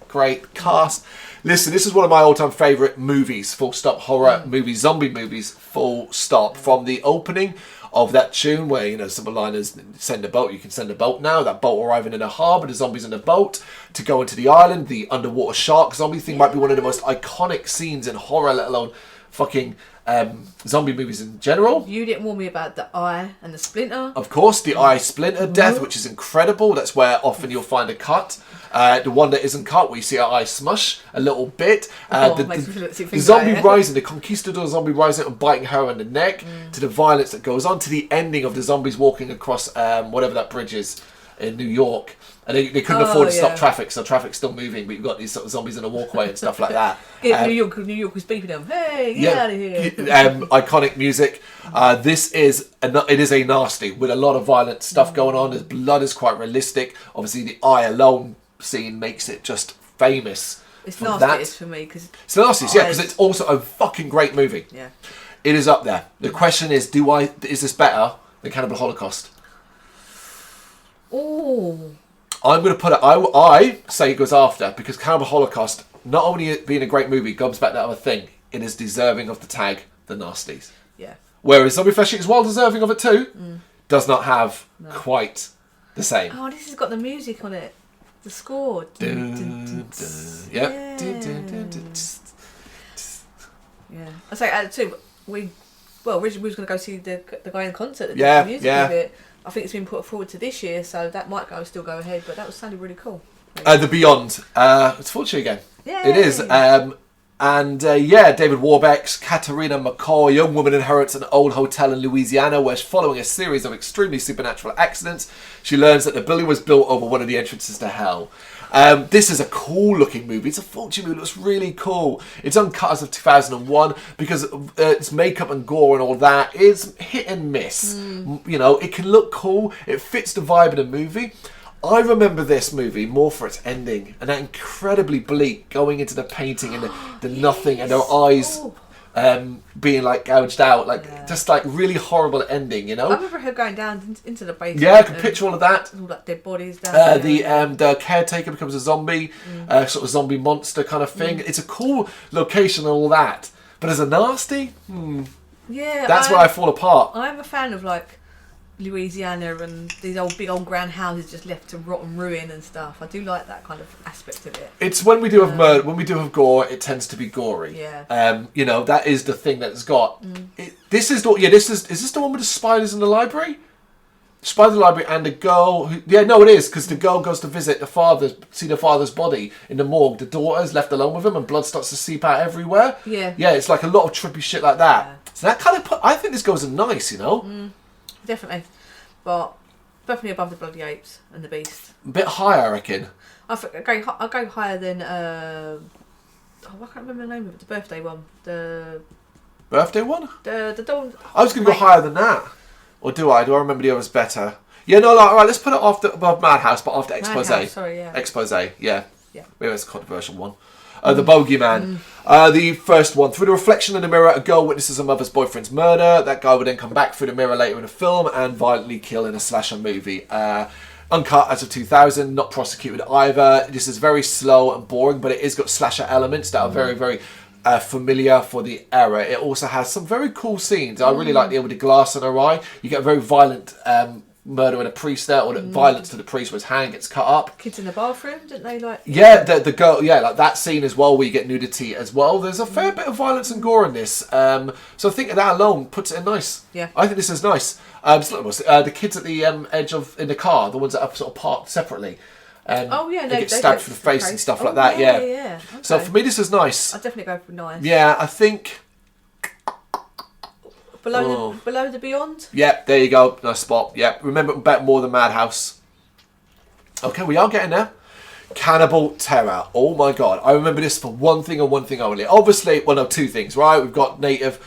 cast. Listen, this is one of my all-time favourite movies, full stop, horror movies, zombie movies, full stop. From the opening of that tune where, you know, some liners send a boat, you can send a boat now, that boat arriving in a harbour, the zombies in a boat, to go into the island, the underwater shark zombie thing might be one of the most iconic scenes in horror, let alone fucking zombie movies in general. You didn't warn me about the eye and the splinter. Of course, the eye splinter death, which is incredible. That's where often you'll find a cut. The one that isn't cut, where you see her eye smush a little bit. The zombie rising, the conquistador zombie rising and biting her on the neck, to the violence that goes on, to the ending of the zombies walking across whatever that bridge is in New York. And they couldn't afford to stop traffic, so traffic's still moving, but you've got these sort of zombies in a walkway and stuff like that. New York was beeping them. Hey, get out of here! Iconic music. This is a nasty with a lot of violent stuff going on. The blood is quite realistic. Obviously, the eye alone scene makes it just famous. It's Nasties for me because it's Nasties, yeah, because it's also a fucking great movie. Yeah, it is up there. The question is, is this better than Cannibal Holocaust? Oh. I'm going to put it... I say it goes after, because Cannibal Holocaust, not only it being a great movie, comes back to that other thing, it is deserving of the tag, The Nasties. Yeah. Whereas Zombie Flesh Eaters, while deserving of it too, does not have quite the same. Oh, this has got the music on it. The score. Yep. Yeah. I say, too, originally we was going to go see the guy in concert that did the music of it. I think it's been put forward to this year, so that might still go ahead, but that was sounded really cool. The Beyond. It's Fulci again. Yeah. It is. David Warbeck's Katerina McCoy, a young woman inherits an old hotel in Louisiana where, following a series of extremely supernatural accidents, she learns that the building was built over one of the entrances to hell. This is a cool looking movie. It's a Fulci movie. It looks really cool. It's uncut as of 2001 because its makeup and gore and all that is hit and miss. You know, it can look cool. It fits the vibe of the movie. I remember this movie more for its ending and that incredibly bleak going into the painting and the nothing and her eyes being like gouged out, just like really horrible ending, you know. I remember her going down into the basement. Yeah, I can picture all of that. All that dead bodies down there. The caretaker becomes a zombie, sort of zombie monster kind of thing. It's a cool location and all that, But as a nasty, Yeah, that's where I fall apart. I'm a fan of like Louisiana and these big old grand houses just left to rot and ruin and stuff. I do like that kind of aspect of it. It's when we do have murder, when we do have gore, it tends to be gory. Yeah. You know, that is the thing that's got. This is this the one with the spiders in the library? Spider in the library and a girl who, yeah, no, it is, because the girl goes to visit the father, see the father's body in the morgue. The daughter's left alone with him and blood starts to seep out everywhere. Yeah. Yeah, it's like a lot of trippy shit like that. Yeah. So that kind of I think this goes in nice, you know? Definitely. But definitely above the Bloody Apes and the Beast. A bit higher, I reckon. I'll go higher than, I can't remember the name of it, the birthday one. The Birthday one? The dawn. I was going to go higher than that. Or do I? Do I remember the others better? Yeah, no, like, all right, let's put it above Madhouse, but after Expose. Madhouse, sorry, yeah. Expose, yeah. Yeah. Maybe that's a controversial one. The Bogeyman. The first one. Through the reflection in the mirror, a girl witnesses her mother's boyfriend's murder. That guy would then come back through the mirror later in a film and violently kill in a slasher movie. Uncut as of 2000, not prosecuted either. This is very slow and boring, but it is got slasher elements that are very, very familiar for the era. It also has some very cool scenes. I really like the with the glass in her eye. You get a very violent murder in a priest there, or the violence to the priest where his hand gets cut up. Kids in the bathroom, didn't they like? Yeah, the girl, yeah, like that scene as well where you get nudity as well. There's a fair bit of violence and gore in this. So I think that alone puts it in nice. Yeah. I think this is nice. The kids at the edge of in the car, the ones that are sort of parked separately. They get stabbed through the face and stuff like that. Yeah. Okay. So for me, this is nice. I'd definitely go for nice. Yeah, I think below the Beyond. Yeah, there you go. Nice spot. Yeah, remember better more than Madhouse. Okay, we are getting there. Cannibal Terror. Oh my god, I remember this for one thing and one thing only. Obviously, well, no, two things, right? We've got natives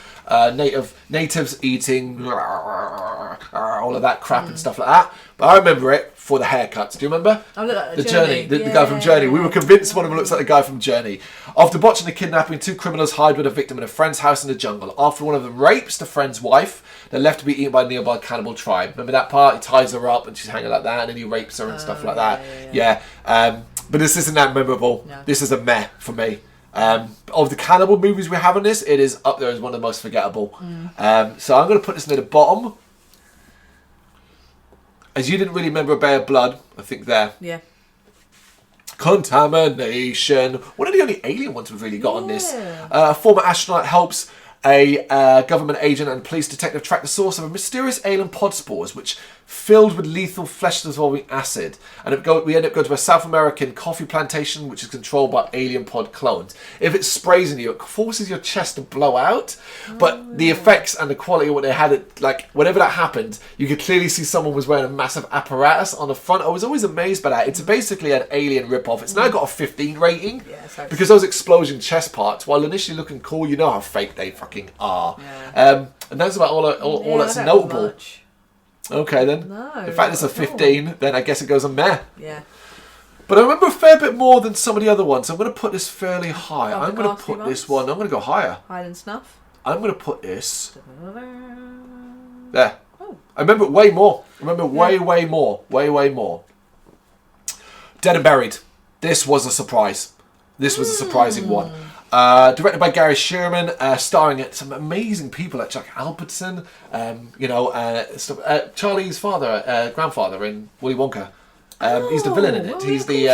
eating all of that crap and stuff like that. But I remember it for the haircuts. Do you remember? I look like the Journey, the guy from Journey. We were convinced one of them looks like the guy from Journey. After botching the kidnapping, two criminals hide with a victim in a friend's house in the jungle. After one of them rapes the friend's wife, they're left to be eaten by a nearby cannibal tribe. Remember that part? He ties her up and she's hanging like that, and then he rapes her and stuff like that. Yeah. But this isn't that memorable. No. This is a meh for me. Of the cannibal movies we have on this, it is up there as one of the most forgettable. So I'm going to put this near the bottom. As you didn't really remember A Bay of Blood, I think there. Yeah. Contamination. One of the only alien ones we've really got on this. A former astronaut helps a government agent and police detective track the source of a mysterious alien pod spores, which filled with lethal flesh-dissolving acid. And we end up going to a South American coffee plantation, which is controlled by alien pod clones. If it sprays in you, it forces your chest to blow out. But the effects and the quality of what they had, like, whenever that happened, you could clearly see someone was wearing a massive apparatus on the front. I was always amazed by that. It's basically an alien rip-off. It's now got a 15 rating. Yeah, because those explosion chest parts, while initially looking cool, you know how fake they fucking are. Yeah. And that's about all that's notable. Okay then. No, in fact, it's a 15. Then I guess it goes on meh. Yeah. But I remember a fair bit more than some of the other ones. I'm going to put this fairly high. I'm going to put this one. I'm going to go higher. Higher than Snuff. I'm going to put this there. Oh. I remember it way more. I remember way more. Way more. Dead and Buried. This was a surprise. This was a surprising one. Directed by Gary Sherman, starring some amazing people like Jack Albertson, Charlie's grandfather in Willy Wonka. He's the villain in it. He's the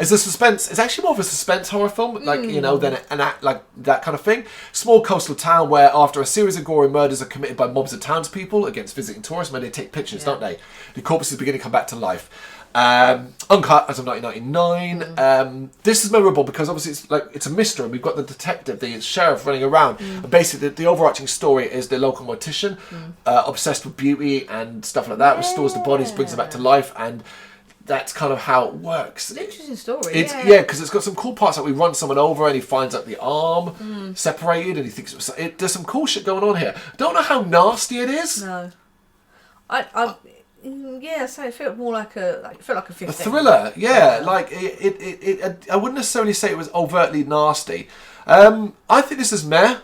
It's a suspense. It's actually more of a suspense horror film, like than an act like that kind of thing. Small coastal town where, after a series of gory murders are committed by mobs of townspeople against visiting tourists, when they take pictures, don't they? The corpses begin to come back to life. Uncut as of 1999. This is memorable because obviously it's a mystery. We've got the detective, the sheriff running around. And basically, the overarching story is the local mortician, obsessed with beauty and stuff like that, restores the bodies, brings them back to life, and that's kind of how it works. It's an interesting story. Because it's got some cool parts. Like we run someone over and he finds out the arm separated, and he thinks there's some cool shit going on here. Don't know how nasty it is. No, so it felt more like a 15. A thriller, yeah. Like it I wouldn't necessarily say it was overtly nasty. I think this is meh,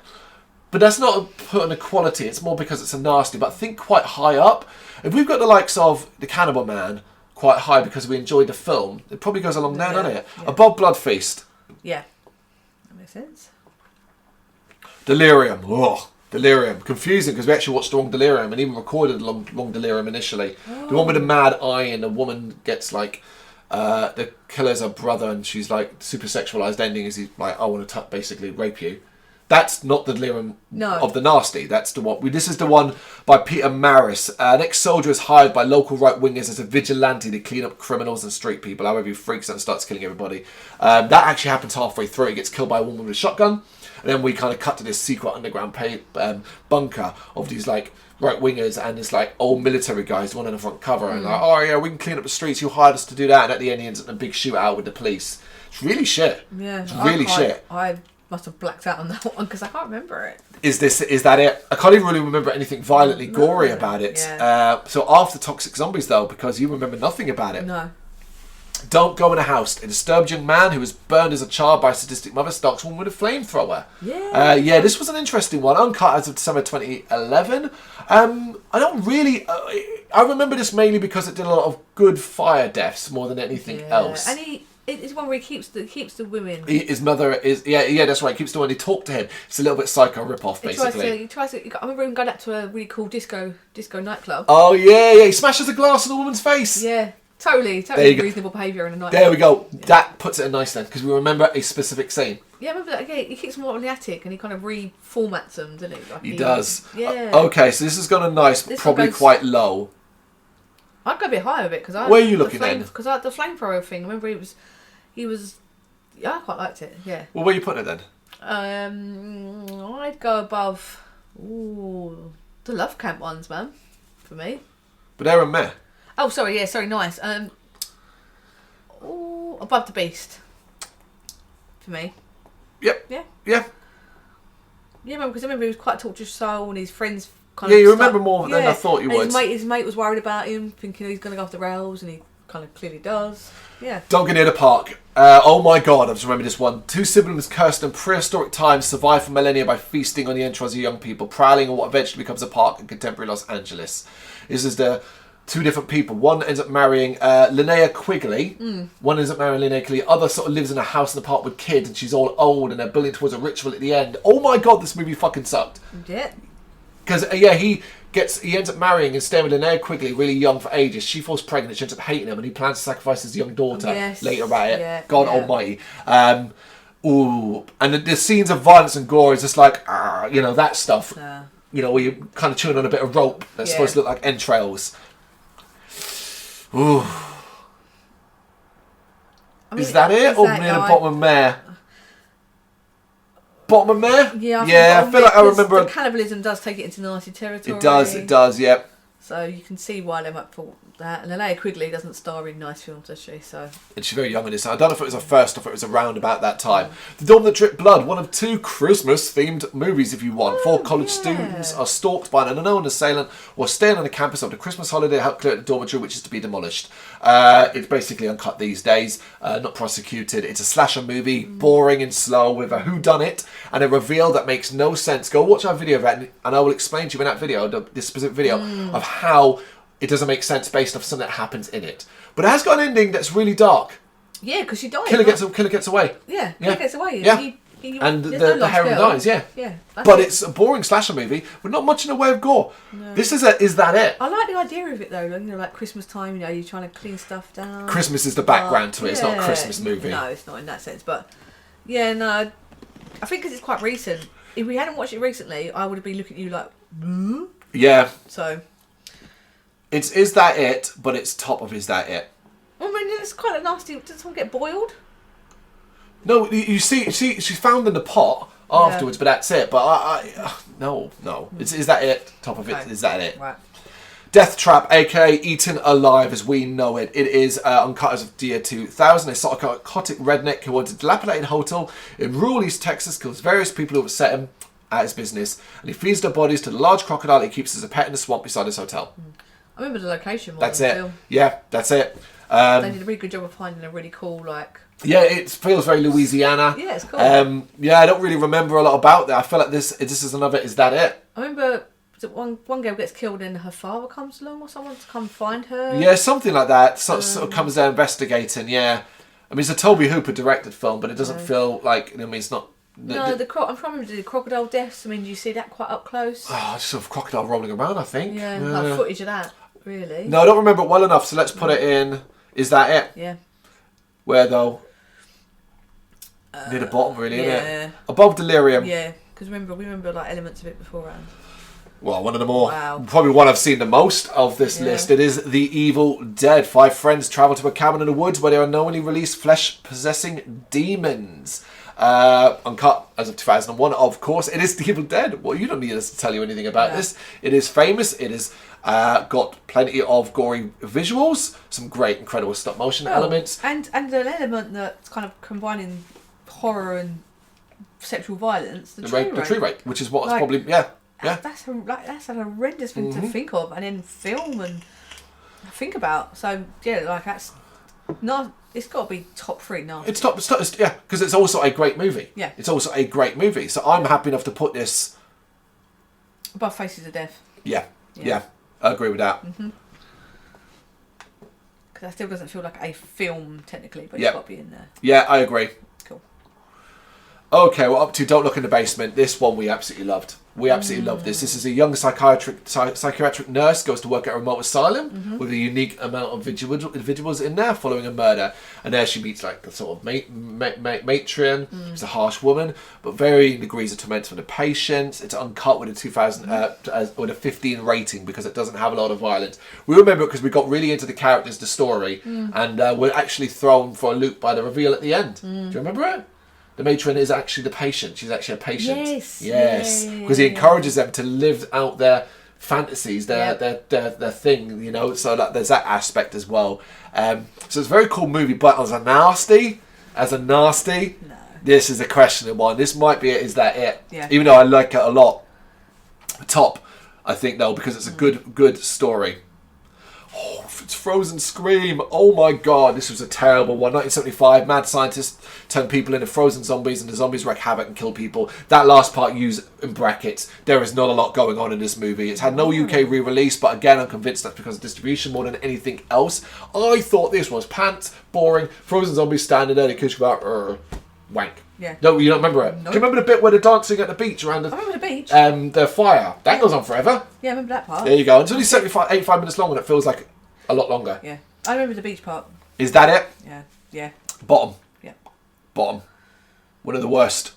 but that's not putting a quality. It's more because it's a nasty. But I think quite high up. If we've got the likes of The Cannibal Man quite high because we enjoyed the film, it probably goes along there, doesn't it? Yeah. Above Blood Feast. Yeah, that makes sense. Delirium. Oh, Delirium. Confusing because we actually watched the wrong Delirium and even recorded the wrong Delirium initially. Oh. The one with the mad eye and the woman gets like, the killer's her brother and she's like super sexualized ending is he's like, I want to basically rape you. That's not the Delirium of the Nasty. That's the one. This is the one by Peter Maris. An ex-soldier is hired by local right-wingers as a vigilante to clean up criminals and street people. However, he freaks out and starts killing everybody. That actually happens halfway through. He gets killed by a woman with a shotgun. And then we kind of cut to this secret underground bunker of these like right-wingers and this like old military guys, one on the front cover. And like, oh yeah, we can clean up the streets. You hired us to do that. And at the end, he ends up in a big shootout with the police. It's really shit. Yeah. It's really shit. I must have blacked out on that one because I can't remember it. Is that it? I can't even really remember anything violently gory about it. Yeah. So after Toxic Zombies though, because you remember nothing about it. No. Don't go in a house. A disturbed young man who was burned as a child by a sadistic mother stalks one with a flamethrower. Yeah. This was an interesting one. Uncut as of December 2011. I don't really... I remember this mainly because it did a lot of good fire deaths more than anything else. And it's one where he keeps the women. His mother is... Yeah, that's right. He keeps the one he talked to him. It's a little bit psycho rip-off, basically. He tries to... I remember him going out to a really cool disco nightclub. Oh, yeah. He smashes a glass in a woman's face. Yeah. Totally reasonable behaviour in a nightclub. There we go. Yeah. That puts it in nice then, because we remember a specific scene. Yeah, I remember that. Yeah, he kicks them out on the attic and he kind of reformats them, doesn't he? Like he does. Yeah. Okay, so this has gone a nice, probably quite low. I'd go a bit higher with it because where are you looking then? Because the flamethrower thing. I remember he was. Yeah, I quite liked it. Yeah. Well, where are you putting it then? I'd go above. Ooh, the Love Camp ones, man, for me. But they're a meh. Oh, sorry. Yeah, sorry. Nice. Above the Beast. For me. Yep. Yeah. Yeah. Yeah, because I remember he was quite a tortured soul, and his friends kind of. Yeah, you remember more than I thought you would. His mate was worried about him, thinking he's going to go off the rails, and he kind of clearly does. Yeah. Don't get near the park. Oh my god, I just remember this one. Two siblings cursed in prehistoric times survive for millennia by feasting on the entrails of young people, prowling on what eventually becomes a park in contemporary Los Angeles. This is the two different people. One ends up marrying Linnea Quigley. One ends up marrying Linnea Quigley. Other sort of lives in a house in the park with kids, and she's all old, and they're building towards a ritual at the end. Oh my god, this movie fucking sucked. Yeah. Because he ends up marrying and staying with Linnea Quigley, really young for ages. She falls pregnant, she ends up hating him, and he plans to sacrifice his young daughter later about it. Yeah, God almighty. And the scenes of violence and gore is just like, that stuff. Where you're kind of chewing on a bit of rope that's supposed to look like entrails. Ooh. Is that it? Or near the bottom of Mare? Bottom of Mare? Yeah, I feel like I remember. The cannibalism does take it into nasty territory. It does, yep. So you can see why they might thought that. And Linnea Quigley doesn't star in nice films, does she? So. And she's very young in this. I don't know if it was her first or if it was around about that time. The Dawn That Dripped Blood, one of two Christmas-themed movies, if you want. Four college students are stalked by an unknown assailant while staying on the campus of the Christmas holiday to help clear out the dormitory, which is to be demolished. It's basically uncut these days, not prosecuted. It's a slasher movie, boring and slow, with a whodunit and a reveal that makes no sense. Go watch our video of that, and I will explain to you in that video, this specific video, of how it doesn't make sense based off something that happens in it. But it has got an ending that's really dark. Yeah, because she dies. Killer gets away. Yeah, killer gets away. Yeah. And the heroine dies, yeah. But it's a boring slasher movie with not much in the way of gore. No. This is that it? I like the idea of it though, like Christmas time, you're trying to clean stuff down. Christmas is the background to it, it's not a Christmas movie. No, it's not in that sense, but I think because it's quite recent. If we hadn't watched it recently, I would have been looking at you like, Yeah. So. It's Is That It, but it's top of Is That It. I mean, it's quite a nasty. Did someone get boiled? No, you see, she's found in the pot afterwards, but that's it. But no. Is That It? Top of it. Is That It? Right. Death Trap, aka Eaten Alive as we know it. It is uncut as of the year 2000. A psychotic redneck who owns a dilapidated hotel in rural East Texas kills various people who upset him at his business, and he feeds their bodies to the large crocodile he keeps as a pet in the swamp beside his hotel. I remember the location. That's it. Yeah, that's it. They did a really good job of finding a really cool, Yeah, it feels very Louisiana. Yeah, it's cool. I don't really remember a lot about that. I feel like this is another Is That It? I remember one girl gets killed and her father comes along or someone to come find her. Yeah, something like that. Sort of comes there investigating, yeah. I mean, it's a Toby Hooper directed film, but it doesn't feel like, it's not No, I'm trying to remember the crocodile deaths. I mean, do you see that quite up close? Oh, just sort of crocodile rolling around, I think. Yeah, like footage of that, really. No, I don't remember it well enough, so let's put it in. Is that it? Yeah. Where, though? Near the bottom, really, isn't yeah. it? Above Delirium. Yeah, because we remember like elements of it beforehand. Well, one of the more, Wow. probably one I've seen the most of this list. It is The Evil Dead. 5 friends travel to a cabin in the woods where they unknowingly release flesh-possessing demons. Uncut as of 2001, of course. It is The Evil Dead. Well, you don't need us to tell you anything about this. It is famous. It is got plenty of gory visuals, some great, incredible stop-motion elements. And an element that's kind of combining horror and sexual violence. The tree rape, which is what was probably... Yeah. That's a horrendous thing to think of and then film and think about. So yeah, like that's not. It's got to be top 3 now. It's yeah, because it's also a great movie. Yeah, it's also a great movie. So I'm happy enough to put this above Faces of Death. Yeah, I agree with that. Because that still doesn't feel like a film technically, but it's got to be in there. Yeah, I agree. Cool. Okay, we're up to Don't Look in the Basement. This one we absolutely loved. We absolutely love this. This is a young psychiatric nurse goes to work at a remote asylum with a unique amount of individuals in there following a murder. And there she meets like the sort of matron. She's a harsh woman, but varying degrees of torment from the patients. It's uncut with a with a 15 rating because it doesn't have a lot of violence. We remember it because we got really into the characters, the story, and we're actually thrown for a loop by the reveal at the end. Do you remember it? The matron is actually the patient. She's actually a patient. Yes. Because he encourages them to live out their fantasies, their thing, you know. So there's that aspect as well. So it's a very cool movie. But as a nasty, no. This is a questionable one. This might be it. Is that it? Yeah. Even though I like it a lot. Top, I think though, because it's a good story. Oh, it's Frozen Scream. Oh my god, this was a terrible one. 1975, mad scientists turn people into frozen zombies and the zombies wreak havoc and kill people. That last part, use in brackets. There is not a lot going on in this movie. It's had no UK re-release, but again, I'm convinced that's because of distribution more than anything else. I thought this was pants, boring, frozen zombies standing there, they kiss you out, wank. Yeah. No, you don't remember it? Nope. Do you remember the bit where they're dancing at the beach around the... I remember the beach. The fire. That goes on forever. Yeah, I remember that part. There you go. It's only 85 minutes long and it feels like a lot longer. Yeah. I remember the beach part. Is that it? Yeah. Bottom. Yeah. Bottom. One of the worst.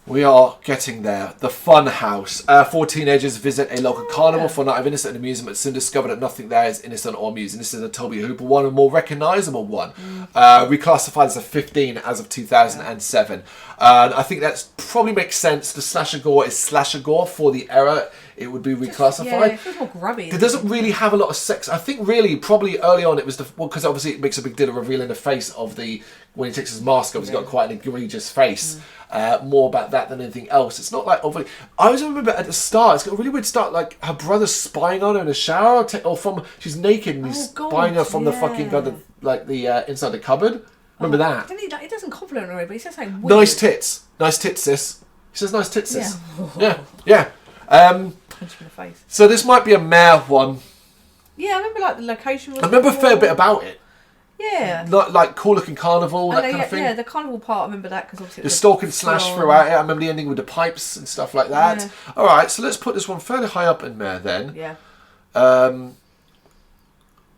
We are getting there. The Fun House. 4 teenagers visit a local carnival for a night of innocent amusement, but soon discover that nothing there is innocent or amusing. This is a Toby Hooper one, a more recognisable one. Reclassified as a 15 as of 2007. I think that probably makes sense. The slasher gore is slasher gore for the era. It would be reclassified. Yeah, it feels more grubby. It doesn't really have a lot of sex. I think really, probably early on it was because obviously it makes a big deal of revealing the face of when he takes his mask off, he's got quite an egregious face. More about that than anything else. It's not like overly... I always remember at the start, it's got a really weird start, like her brother's spying on her in the shower, she's naked and he's spying her from the fucking inside the cupboard. Remember that? It doesn't compliment her, but he says something weird. Nice tits, sis. He says nice tits, sis. Yeah. Punch him in the face. So this might be a mare one. Yeah, I remember the location. I remember a fair bit about it. Yeah. Like cool looking carnival, that kind of thing. Yeah, the carnival part, I remember that because obviously... The stalk and slash throughout it. I remember the ending with the pipes and stuff like that. Yeah. Alright, so let's put this one fairly high up in there then. Yeah.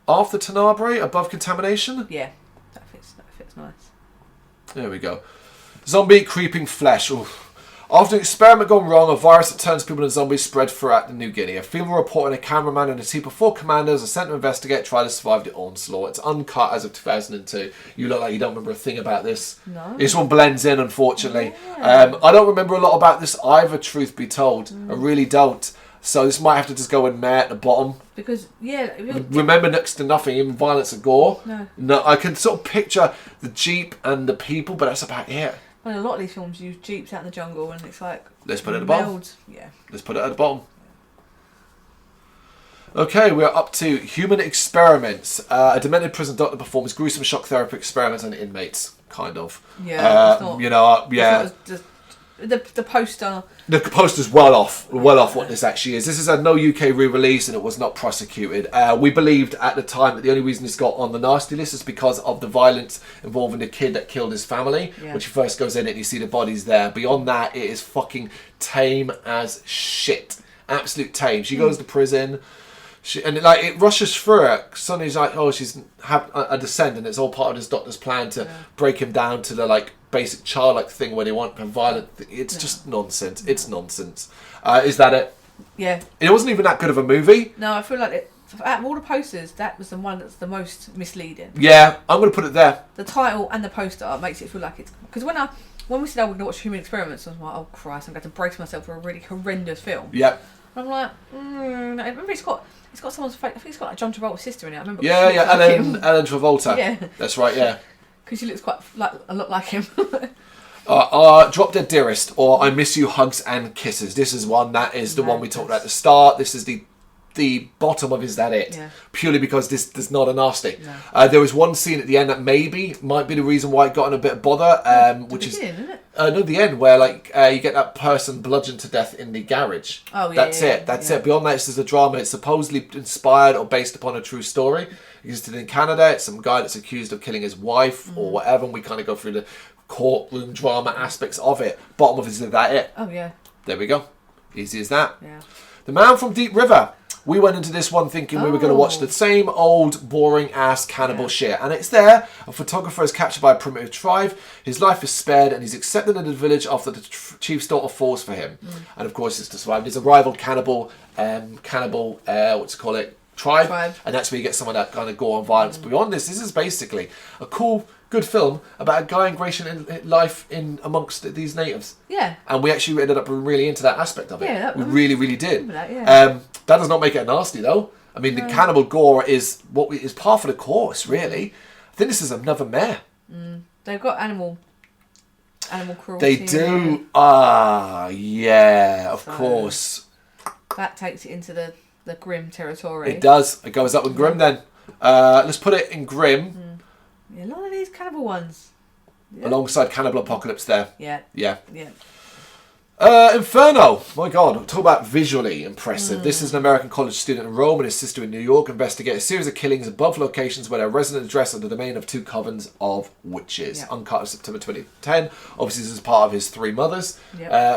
After Tenebrae, above Contamination? Yeah, that fits nice. There we go. Zombie creeping flesh. Oof. After an experiment gone wrong, a virus that turns people into zombies spread throughout New Guinea. A female reporter and a cameraman and a team of 4 commandos are sent to investigate, try to survive the onslaught. It's uncut as of 2002. You look like you don't remember a thing about this. No. This one blends in, unfortunately. Yeah. I don't remember a lot about this either, truth be told. I really don't. So this might have to just go in there at the bottom. Because, remember next to nothing, even violence and gore. No. I can sort of picture the jeep and the people, but that's about it. Well, a lot of these films use jeeps out in the jungle and it's like... Let's put it at the bottom. Yeah. Let's put it at the bottom. Okay, we're up to Human Experiments. A demented prison doctor performs gruesome shock therapy experiments on inmates. Kind of. Yeah. It's not the poster. The poster's well off what this actually is. This is a no UK re-release and it was not prosecuted. We believed at the time that the only reason this got on the nasty list is because of the violence involving the kid that killed his family, which he first goes in and you see the bodies there. Beyond that, it is fucking tame as shit. Absolute tame. She goes to prison. It rushes through it. Suddenly, like, oh, she's had a descendant. It's all part of this doctor's plan to break him down to the like basic childlike thing where they want a violent. It's just nonsense. It's nonsense. Is that it? Yeah. It wasn't even that good of a movie. No, I feel like out of all the posters, that was the one that's the most misleading. Yeah, I'm going to put it there. The title and the poster makes it feel like it's because when we said we're going to watch Human Experiments, I was like, oh Christ, I'm going to brace myself for a really horrendous film. Yep. And I'm like, I remember it's got someone's face. I think it's got like John Travolta's sister in it. I remember. Yeah, Ellen Travolta. Yeah, that's right. Yeah, because she looks quite like a lot like him. Drop Dead Dearest or I Miss You Hugs and Kisses. This is one that is the one we talked about at the start. This is the bottom of Is That It? Yeah. Purely because there's not a nasty. No. There was one scene at the end that might be the reason why it got in a bit of bother, which is isn't it? No, the end where like you get that person bludgeoned to death in the garage. Oh yeah, that's it. That's it. Beyond that, this is a drama. It's supposedly inspired or based upon a true story. It existed in Canada. It's some guy that's accused of killing his wife or whatever. And we kind of go through the courtroom drama aspects of it. Bottom of Is That It? Oh yeah. There we go. Easy as that. Yeah. The Man from Deep River. We went into this one thinking we were going to watch the same old, boring-ass cannibal shit. And it's there. A photographer is captured by a primitive tribe. His life is spared and he's accepted in the village after the chief's daughter falls for him. And of course, it's described as a rival tribe. And that's where you get some of that kind of gore and violence. Beyond this is basically a cool, good film about a guy in life in amongst these natives. Yeah. And we actually ended up really into that aspect of it. Yeah, we really, really did. That, that does not make it nasty though. I mean, the cannibal gore is is part of the course, really. I think this is another mare. They've got animal cruelty. They do. Yeah, of course. That takes it into the grim territory. It does. It goes up in grim then. Let's put it in grim. Yeah, a lot of these cannibal ones. Yeah. Alongside Cannibal Apocalypse there. Yeah. Yeah. Yeah. Inferno. My God. Talk about visually impressive. This is an American college student in Rome and his sister in New York investigate a series of killings in both locations where their resident address are the domain of two covens of witches. Yep. Uncut of September 2010. Obviously, this is part of his Three Mothers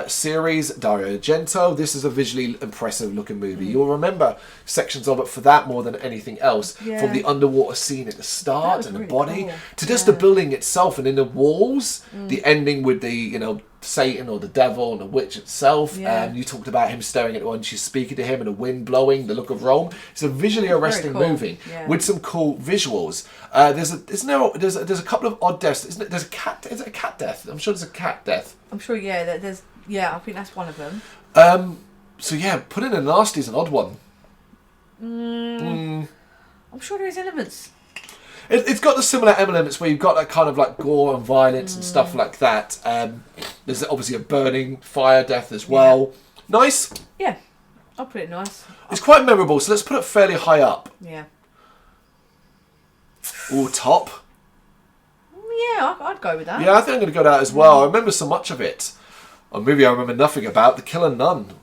series. Dario Argento. This is a visually impressive looking movie. You'll remember sections of it for that more than anything else. From the underwater scene at the start and the body to just the building itself and in the walls. The ending with the, Satan or the devil and the witch itself. You talked about him staring at her when she's speaking to him and the wind blowing, the look of Rome. It's a visually arresting movie with some cool visuals. There's a couple of odd deaths. Isn't it? There's a cat. Is it a cat death? I'm sure there's a cat death. I'm sure. Yeah. There's. Yeah. I think that's one of them. So yeah, put in a nasty is an odd one. I'm sure there is elements. It's got the similar elements where you've got that kind of like gore and violence and stuff like that. There's obviously a burning fire death as well. Nice. Yeah, I'll put it nice. It's quite memorable, so let's put it fairly high up. Yeah. Ooh, top. Yeah, I'd go with that. Yeah, I think I'm going to go that as well. I remember so much of it. A movie I remember nothing about, The Killer Nun.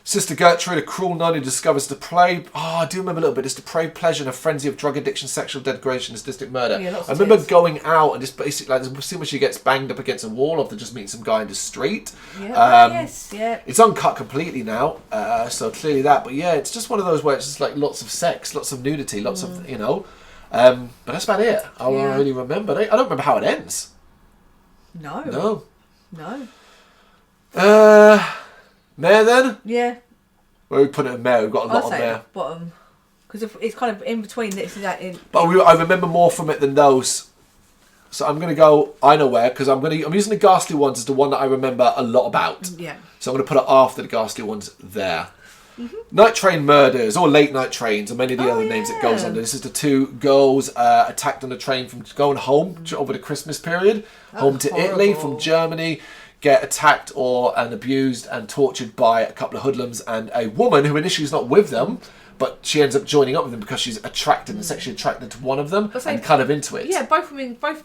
Sister Gertrude, a cruel nun who discovers depraved... I do remember a little bit. This depraved pleasure and a frenzy of drug addiction, sexual degradation, and sadistic murder. Yeah, I remember going out and just basically, as soon as she gets banged up against a wall after just meeting some guy in the street. Yeah, It's uncut completely now, so clearly that. But yeah, it's just one of those where it's just like lots of sex, lots of nudity, lots of, but that's about it. I don't really remember. I don't remember how it ends. No. Mare then? Yeah. Where we put it in Mare, we've got a lot on there. Bottom. Because it's kind of in between this and that. But I remember more from it than those. So I'm going to go, I know where, because I'm using the ghastly ones as the one that I remember a lot about. Yeah. So I'm going to put it after the ghastly ones there. Night Train Murders, or Late Night Trains, and many of the other names it goes under. This is the two girls attacked on a train from going home over the Christmas period, home to Italy from Germany, get attacked and abused and tortured by a couple of hoodlums and a woman who initially is not with them, but she ends up joining up with them because she's attracted and sexually attracted to one of them and kind of into it. Yeah, both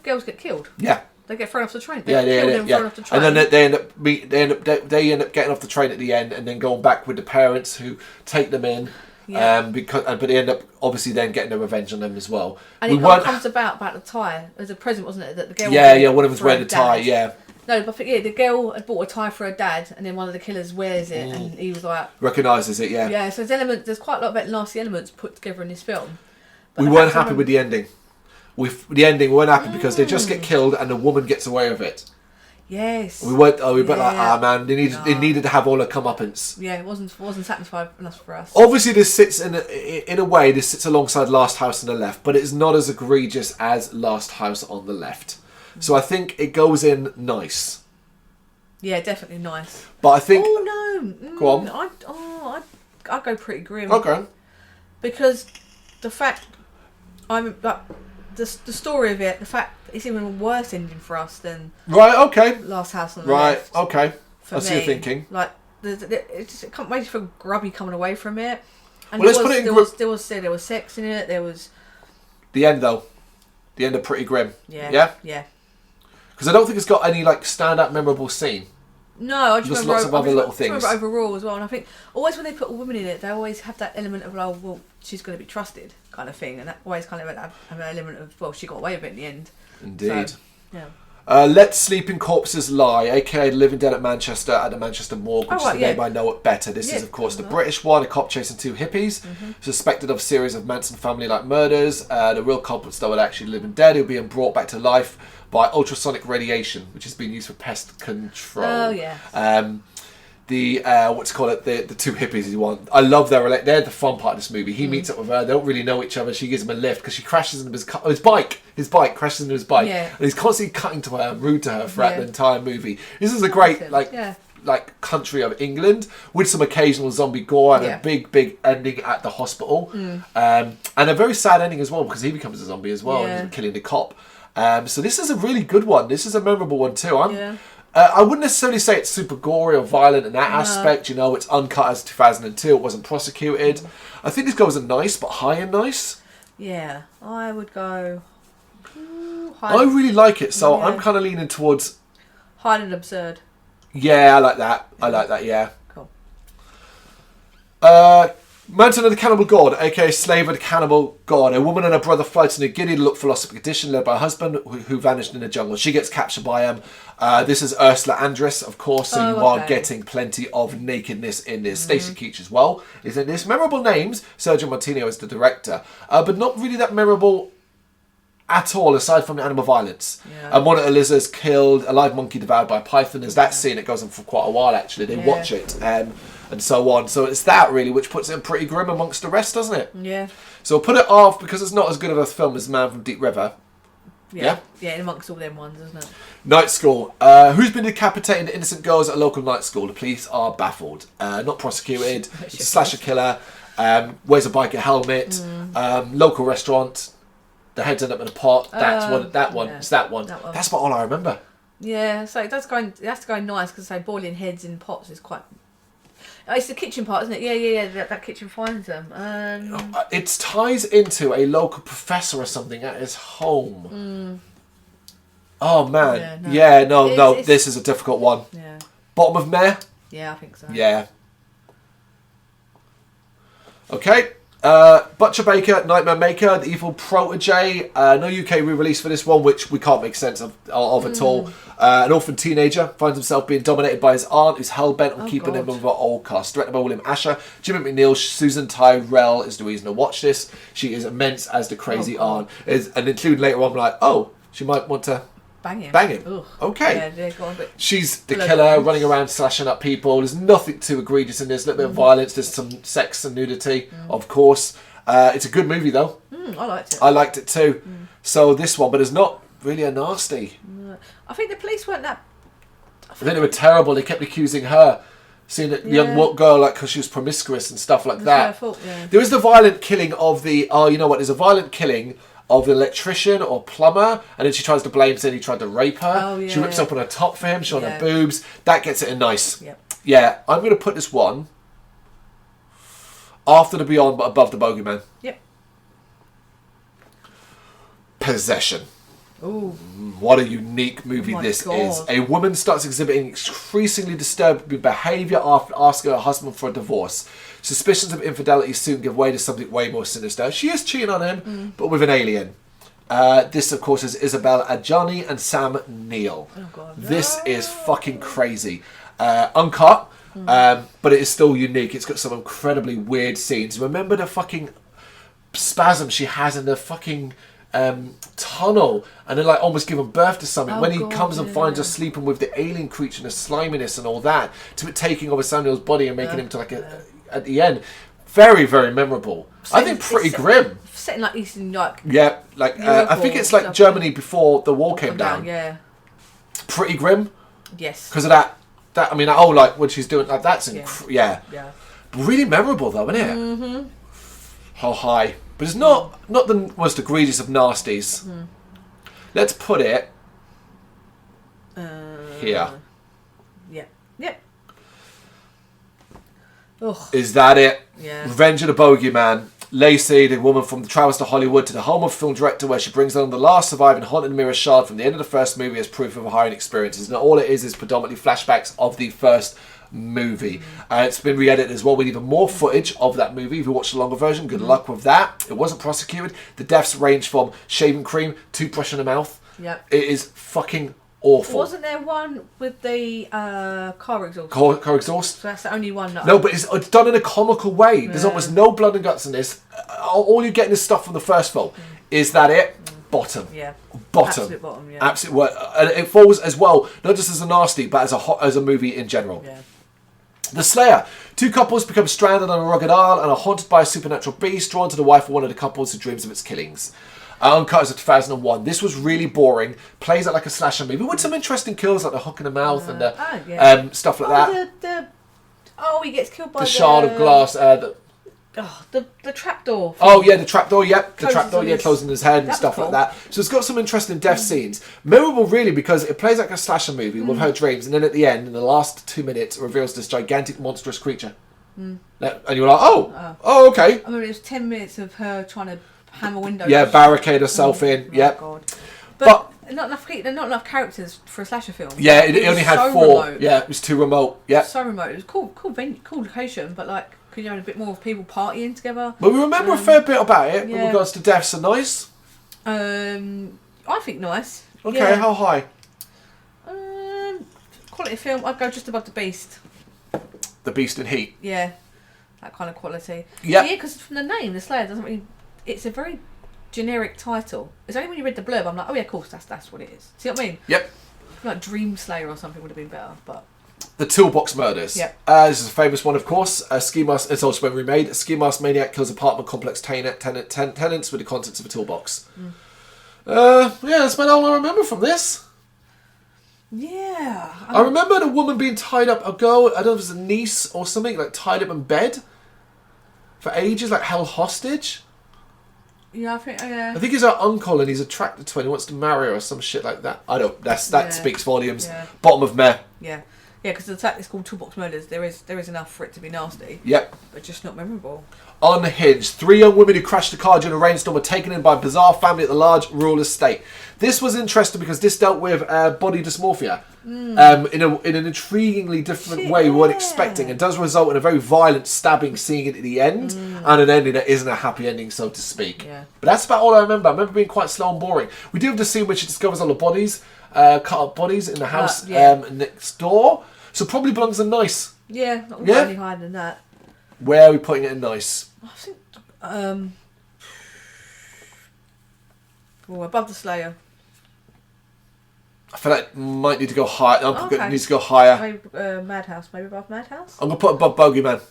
girls get killed. Yeah. They get thrown off the train. Yeah. Thrown off the train. And then they end up getting off the train at the end, and then going back with the parents who take them in. Yeah. But they end up obviously then getting their revenge on them as well. And it kind of comes about the tie. As a present, wasn't it? That the girl. One of them's wearing the tie. Yeah. No, but the girl had bought a tie for her dad, and then one of the killers wears it, and he was like recognises it. Yeah. Yeah. So there's quite a lot of nasty elements put together in this film. But we weren't happy with the ending. With the ending, we weren't happy because they just get killed and the woman gets away with it. Yes. We weren't. We were like, man, they needed to have all her comeuppance. Yeah, it wasn't satisfied enough for us. Obviously, this sits in a way. This sits alongside Last House on the Left, but it's not as egregious as Last House on the Left. So I think it goes in nice. Yeah, definitely nice. But I think. Oh no! Go on. I'd go pretty grim. Okay. Because the fact the story of it, the fact it's even a worse ending for us than Okay. Last House on the Left. Okay. For I see your thinking. Like it makes you feel grubby coming away from it. And Well, let's put it in there was sex in it. There was the end though. The end are pretty grim. Yeah. Yeah. Yeah. Because I don't think it's got any like stand-up memorable scene. No, I just There's remember lots of other little things. I remember overall as well, and I think always when they put a woman in it, they always have that element of well, she's going to be trusted kind of thing, and that always kind of have an element of she got away with it in the end. Indeed. So, yeah. Let Sleeping Corpses Lie, aka Living Dead at the Manchester Morgue, which is the name I know it better. This is, of course, the British one, a cop chasing two hippies, suspected of a series of Manson family-like murders. The real culprits, though, are actually living dead, who are being brought back to life by ultrasonic radiation, which has been used for pest control. Oh, yeah. The two hippies you want. I love they're the fun part of this movie. He meets up with her. They don't really know each other. She gives him a lift because she crashes into his bike. His bike crashes into his bike, and he's constantly cutting to her, rude to her throughout the entire movie. This is a great like country of England with some occasional zombie gore and a big ending at the hospital, and a very sad ending as well because he becomes a zombie as well, and he's killing the cop. So this is a really good one. This is a memorable one too. I wouldn't necessarily say it's super gory or violent in that aspect. You know, it's uncut as 2002. It wasn't prosecuted. I think this goes in nice, but high and nice. Yeah, I would go high. I really like it, so I'm kind of leaning towards high and absurd. Yeah, I like that. I like that. Yeah. Cool. Mountain of the Cannibal God, aka Slave of the Cannibal God. A woman and her brother fly to New Guinea to look for lost expedition led by a husband who vanished in the jungle. She gets captured by him. This is Ursula Andress, of course, so you are getting plenty of nakedness in this. Stacey Keach as well is in this. Memorable names. Sergio Martino is the director, but not really that memorable at all, aside from the animal violence. And one of the lizards killed, a live monkey devoured by a python. There's that scene that goes on for quite a while, actually. They watch it. And so on. So it's that really which puts it pretty grim amongst the rest, doesn't it? Yeah. So we'll put it off because it's not as good of a film as Man from Deep River. Yeah, amongst all them ones, isn't it? Night school. Who's been decapitating innocent girls at a local night school? The police are baffled. Not prosecuted. It's a slasher killer. Wears a biker helmet. Local restaurant. The heads end up in a pot. That's that one. It's that one. That's about all I remember. Yeah, so it has to go nice because boiling heads in pots is quite. Oh, it's the kitchen part, isn't it? Yeah. That kitchen finds them. It ties into a local professor or something at his home. Oh man, no. This is a difficult one. Yeah. Bottom of Mare. Yeah, I think so. Yeah. Okay. Butcher Baker, Nightmare Maker, The Evil Protege. No UK re-release for this one, which we can't make sense of at all. An orphan teenager finds himself being dominated by his aunt, who's hell-bent on keeping him with her old cast. Directed by William Asher. Jimmy McNeil, Susan Tyrell is the reason to watch this. She is immense as the crazy aunt. And including later on, like, she might want to bang him. Ugh. Okay. Yeah, go on, she's the killer, running around slashing up people. There's nothing too egregious in this. A little bit of violence. There's some sex and nudity, of course. It's a good movie, though. I liked it. I liked it too. So this one, but it's not really a nasty. I think the police weren't that. I think they were terrible. They kept accusing her, seeing a young girl because she was promiscuous and stuff like that. Fault, There was the violent killing of the. Oh, you know what? There's a violent killing of the electrician or plumber, and then she tries to blame saying he tried to rape her. Oh, yeah. She rips up on her top for him, showing her boobs. That gets it in nice. Yep. Yeah, I'm going to put this one after the Beyond, but above the Bogeyman. Yep. Possession. Ooh. What a unique movie Oh my this God. is. A woman starts exhibiting increasingly disturbing behaviour after asking her husband for a divorce. Suspicions of infidelity soon give way to something way more sinister. She is cheating on him, but with an alien. This, of course, is Isabel Adjani and Sam Neill. Oh God. This is fucking crazy. Uncut, but it is still unique. It's got some incredibly weird scenes. Remember the fucking spasm she has in the fucking tunnel, and then like almost giving birth to something. Oh, when he God, comes and finds her sleeping with the alien creature and the sliminess and all that, to it taking over Samuel's body and making him to like at the end. Very, very memorable. I think pretty grim. Set in like Eastern, like Yeah, like I think it's like Germany before the wall came down. Yeah. Pretty grim Yes. because of that. I mean, oh, like when she's doing like that's yeah. But really memorable though, isn't it? Mm-hmm. How high? But it's not the most egregious of nasties. Let's put it here. Yeah. Yep. Ugh. Is that it? Yeah. Revenge of the Bogeyman. Lacey, the woman from the travels to Hollywood to the home of film director, where she brings along the last surviving haunted mirror shard from the end of the first movie as proof of her hiring experiences. And all it is predominantly flashbacks of the first movie. It's been re-edited as well with even more footage of that movie. If you watch the longer version, good luck with that. It wasn't prosecuted. The deaths range from shaving cream, toothbrush in the mouth. Yep. It is fucking awful. Wasn't there one with the car exhaust? Car exhaust? So that's the only one that No, but it's done in a comical way. There's almost no blood and guts in this. All you're getting is stuff from the first film. Is that it? Bottom. Yeah. Bottom. Absolute bottom, yeah. Absolute. And it falls as well, not just as a nasty, but as a movie in general. Yeah. The Slayer. Two couples become stranded on a rugged isle and are haunted by a supernatural beast drawn to the wife of one of the couples who dreams of its killings. Uncut as a 2001. This was really boring. Plays out like a slasher movie with some interesting kills like the hook in the mouth and the stuff like that. He gets killed by the shard of glass. The trapdoor. Oh yeah, the trapdoor. Yep, the Closes trapdoor. on Yeah, his- closing his head and That's stuff cool. like that. So it's got some interesting death scenes. Memorable, really, because it plays like a slasher movie with her dreams, and then at the end, in the last 2 minutes, it reveals this gigantic, monstrous creature. And you're like, oh, okay. I remember it was 10 minutes of her trying to hammer windows. Yeah, barricade herself in. Yep. God. But not enough characters for a slasher film. Yeah, it only was had so 4. remote. Yeah, it was too remote. Yeah. So remote. It was cool venue, cool location, but like, could you have a bit more of people partying together? But we remember a fair bit about it with yeah. regards to deaths and nice. I think nice. Okay, Yeah. how high? Quality film, I'd go just above The Beast. The Beast in Heat. Yeah, that kind of quality. Yep. Yeah, because from the name, The Slayer doesn't really. It's a very generic title. It's only when you read the blurb, I'm like, oh yeah, of course, that's what it is. See what I mean? Yep. Like Dream Slayer or something would have been better, but. The Toolbox Murders. Yep. This is a famous one, of course. Ski mask. It's also been remade. A ski mask maniac kills apartment complex tenants with the contents of a toolbox. Yeah, that's about all I remember from this. Yeah. I remember the woman being tied up. A girl, I don't know if it was a niece or something, like tied up in bed for ages, like held hostage. Yeah, I think. I think he's her uncle and he's attracted to her and he wants to marry her or some shit like that. I don't. That speaks volumes. Yeah. Bottom of meh. Yeah. Yeah, because the fact it's called Toolbox Murders, there is enough for it to be nasty. Yep. But just not memorable. Unhinged. 3 young women who crashed a car during a rainstorm were taken in by a bizarre family at the large rural estate. This was interesting because this dealt with body dysmorphia in an intriguingly different way we weren't expecting. It does result in a very violent stabbing scene at the end and an ending that isn't a happy ending, so to speak. Yeah. But that's about all I remember. I remember being quite slow and boring. We do have the scene where she discovers all the bodies, cut up bodies in the house next door. So probably belongs in nice. Yeah, not Yeah. any higher than that. Where are we putting it in nice? I think above The Slayer. I feel like it might need to go higher. Okay. Needs to go higher. Maybe Madhouse. Maybe above Madhouse. I'm going to put above Bogeyman.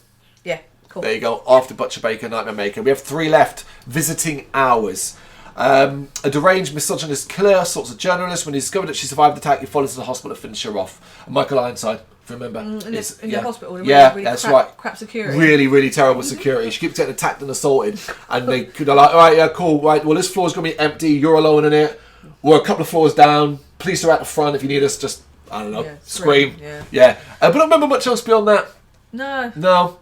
Yeah, cool. There you go. After Butcher Baker, Nightmare Maker. We have 3 left. Visiting Hours. A deranged misogynist killer sorts a journalist. When he discovered that she survived the attack, he follows her to the hospital to finish her off. And Michael Ironside, if you remember. In the hospital. Really that's right. Crap security. Really, really terrible security. She keeps getting attacked and assaulted. And they're like, all right, yeah, cool. Right, well, this floor's going to be empty. You're alone in it. We're a couple of floors down. Police are at the front. If you need us, just, I don't know, scream. Yeah. But I don't remember much else beyond that. No.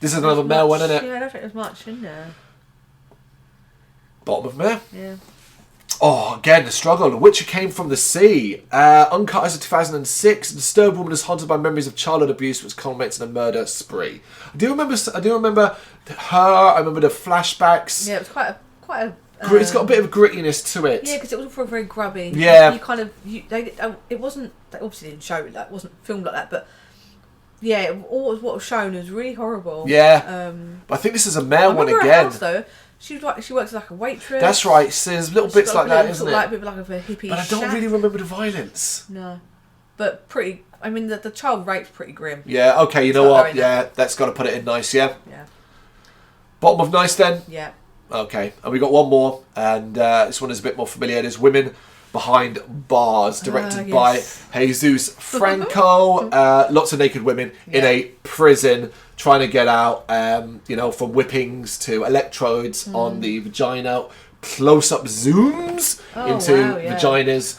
This is another male one, isn't it? Yeah, I don't think there's much in there. Bottom of meh. Yeah. Oh, again, the struggle. The Witcher Came from the Sea. Uncut as of 2006. A disturbed woman is haunted by memories of childhood abuse, which culminates in a murder spree. I do remember her. I remember the flashbacks. Yeah, it was quite a. It's got a bit of grittiness to it. Yeah, because it was all very grubby. Yeah. It wasn't. They obviously didn't show it. Like, it wasn't filmed like that, but. Yeah, what was shown was really horrible. Yeah. But I think this is a male one again. Her house, though. She works as like a waitress. That's right. So there's little bits like that, isn't it? Like a bit like of a hippie. But I don't really remember the violence. No, but pretty. I mean, the child rape's pretty grim. Yeah. Okay. You know what? Yeah, that's got to put it in nice. Yeah. Yeah. Bottom of nice then. Yeah. Okay, and we got one more, and this one is a bit more familiar. It is Women Behind Bars, directed by Jesus Franco. Lots of naked women in a prison trying to get out, from whippings to electrodes on the vagina, close-up zooms into vaginas.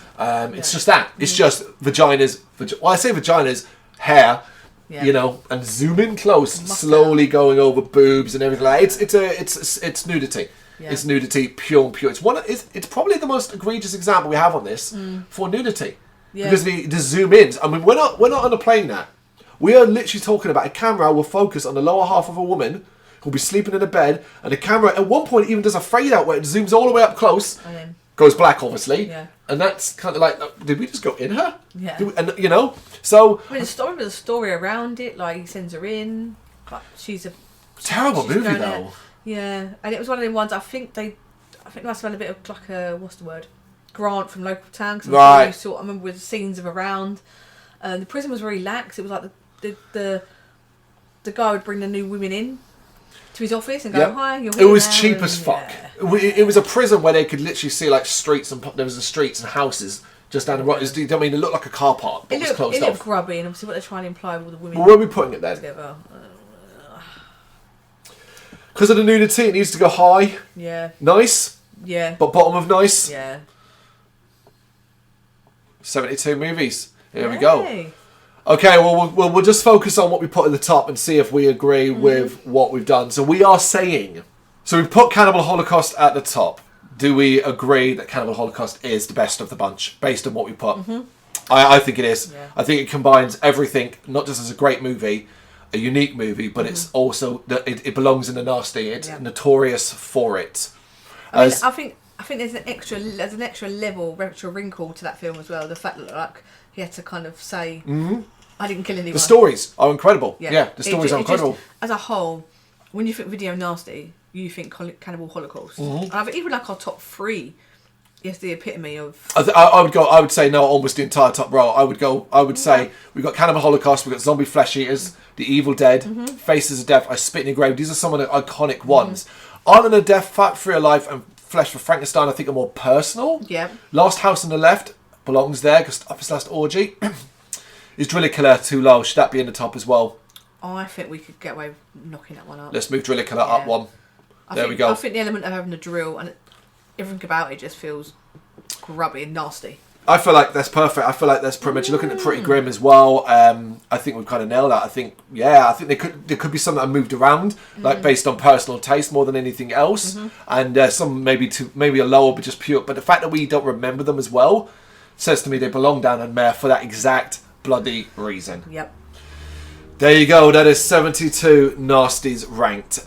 It's just that. It's just vaginas. Well, I say vaginas, hair. Yeah. And zoom in close, slowly going over boobs and everything like that. It's nudity. Yeah. It's nudity, pure and pure. It's probably the most egregious example we have on this for nudity. Yeah. Because the zoom ins. I mean, we're not on a plane now. We are literally talking about a camera will focus on the lower half of a woman who'll be sleeping in a bed, and the camera at one point even does a fade out where it zooms all the way up close. Goes black, obviously, and that's kind of like, did we just go in her? Yeah, so. I mean, the story around it, like he sends her in, like she's terrible movie though. Yeah, and it was one of the ones I think they must have had a bit of like a grant from local town. Right. I remember with scenes of around. The prison was very lax. It was like the guy would bring the new women in to his office and go, "Hi, you're here." It was cheap as fuck. Yeah. It was a prison where they could literally see like streets and there was the streets and houses just down the road. I mean, it looked like a car park, but it was closed off. It looked grubby, and obviously what they're trying to imply with all the women. Well, where are we putting it then? Together. Because of the nudity, it needs to go high. Yeah. Nice. Yeah. But bottom of nice. Yeah. 72 movies. Here we go. Okay, well, we'll just focus on what we put at the top and see if we agree with what we've done. So we are saying... So we've put Cannibal Holocaust at the top. Do we agree that Cannibal Holocaust is the best of the bunch, based on what we put? I think it is. Yeah. I think it combines everything, not just as a great movie, a unique movie, but it's also... It belongs in the nasty. It's notorious for it. I think there's an extra level, extra wrinkle to that film as well. The fact that like he had to kind of say, "I didn't kill anyone." The stories are incredible. Yeah, the stories are incredible. Just, as a whole, when you think video nasty, you think Cannibal Holocaust. Even like our top 3 is the epitome of. I would say no, almost the entire top row. I would say we've got Cannibal Holocaust, we've got Zombie Flesh Eaters, The Evil Dead, Faces of Death, I Spit in Your Grave. These are some of the iconic ones. Island of Death, Factory of Life, and Flesh for Frankenstein, I think, are more personal. Yeah. Last House on the Left belongs there because Office Last Orgy. Is Driller Killer too low? Should that be in the top as well? Oh, I think we could get away with knocking that one up. Let's move Driller Killer up one. There we go. I think the element of having the drill and everything about it just feels grubby and nasty. I feel like that's perfect. I feel like that's pretty much looking at Pretty Grim as well. I think we've kind of nailed that. I think there could be some that are moved around, like based on personal taste more than anything else, and some maybe a lower, but just pure. But the fact that we don't remember them as well says to me they belong down on Mare for that exact bloody reason. Yep. There you go. That is 72 nasties ranked.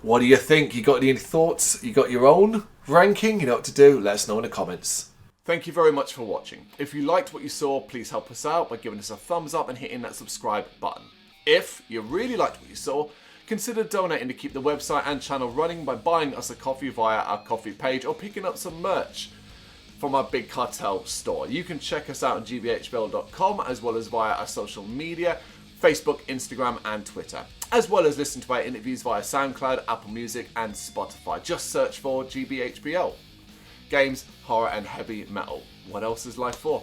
What do you think? You got any thoughts? You got your own ranking? You know what to do. Let us know in the comments. Thank you very much for watching. If you liked what you saw, please help us out by giving us a thumbs up and hitting that subscribe button. If you really liked what you saw, consider donating to keep the website and channel running by buying us a coffee via our coffee page or picking up some merch from our Big Cartel store. You can check us out on gbhbl.com as well as via our social media, Facebook, Instagram and Twitter, as well as listen to our interviews via SoundCloud, Apple Music and Spotify. Just search for GBHBL. Games, horror and heavy metal. What else is life for?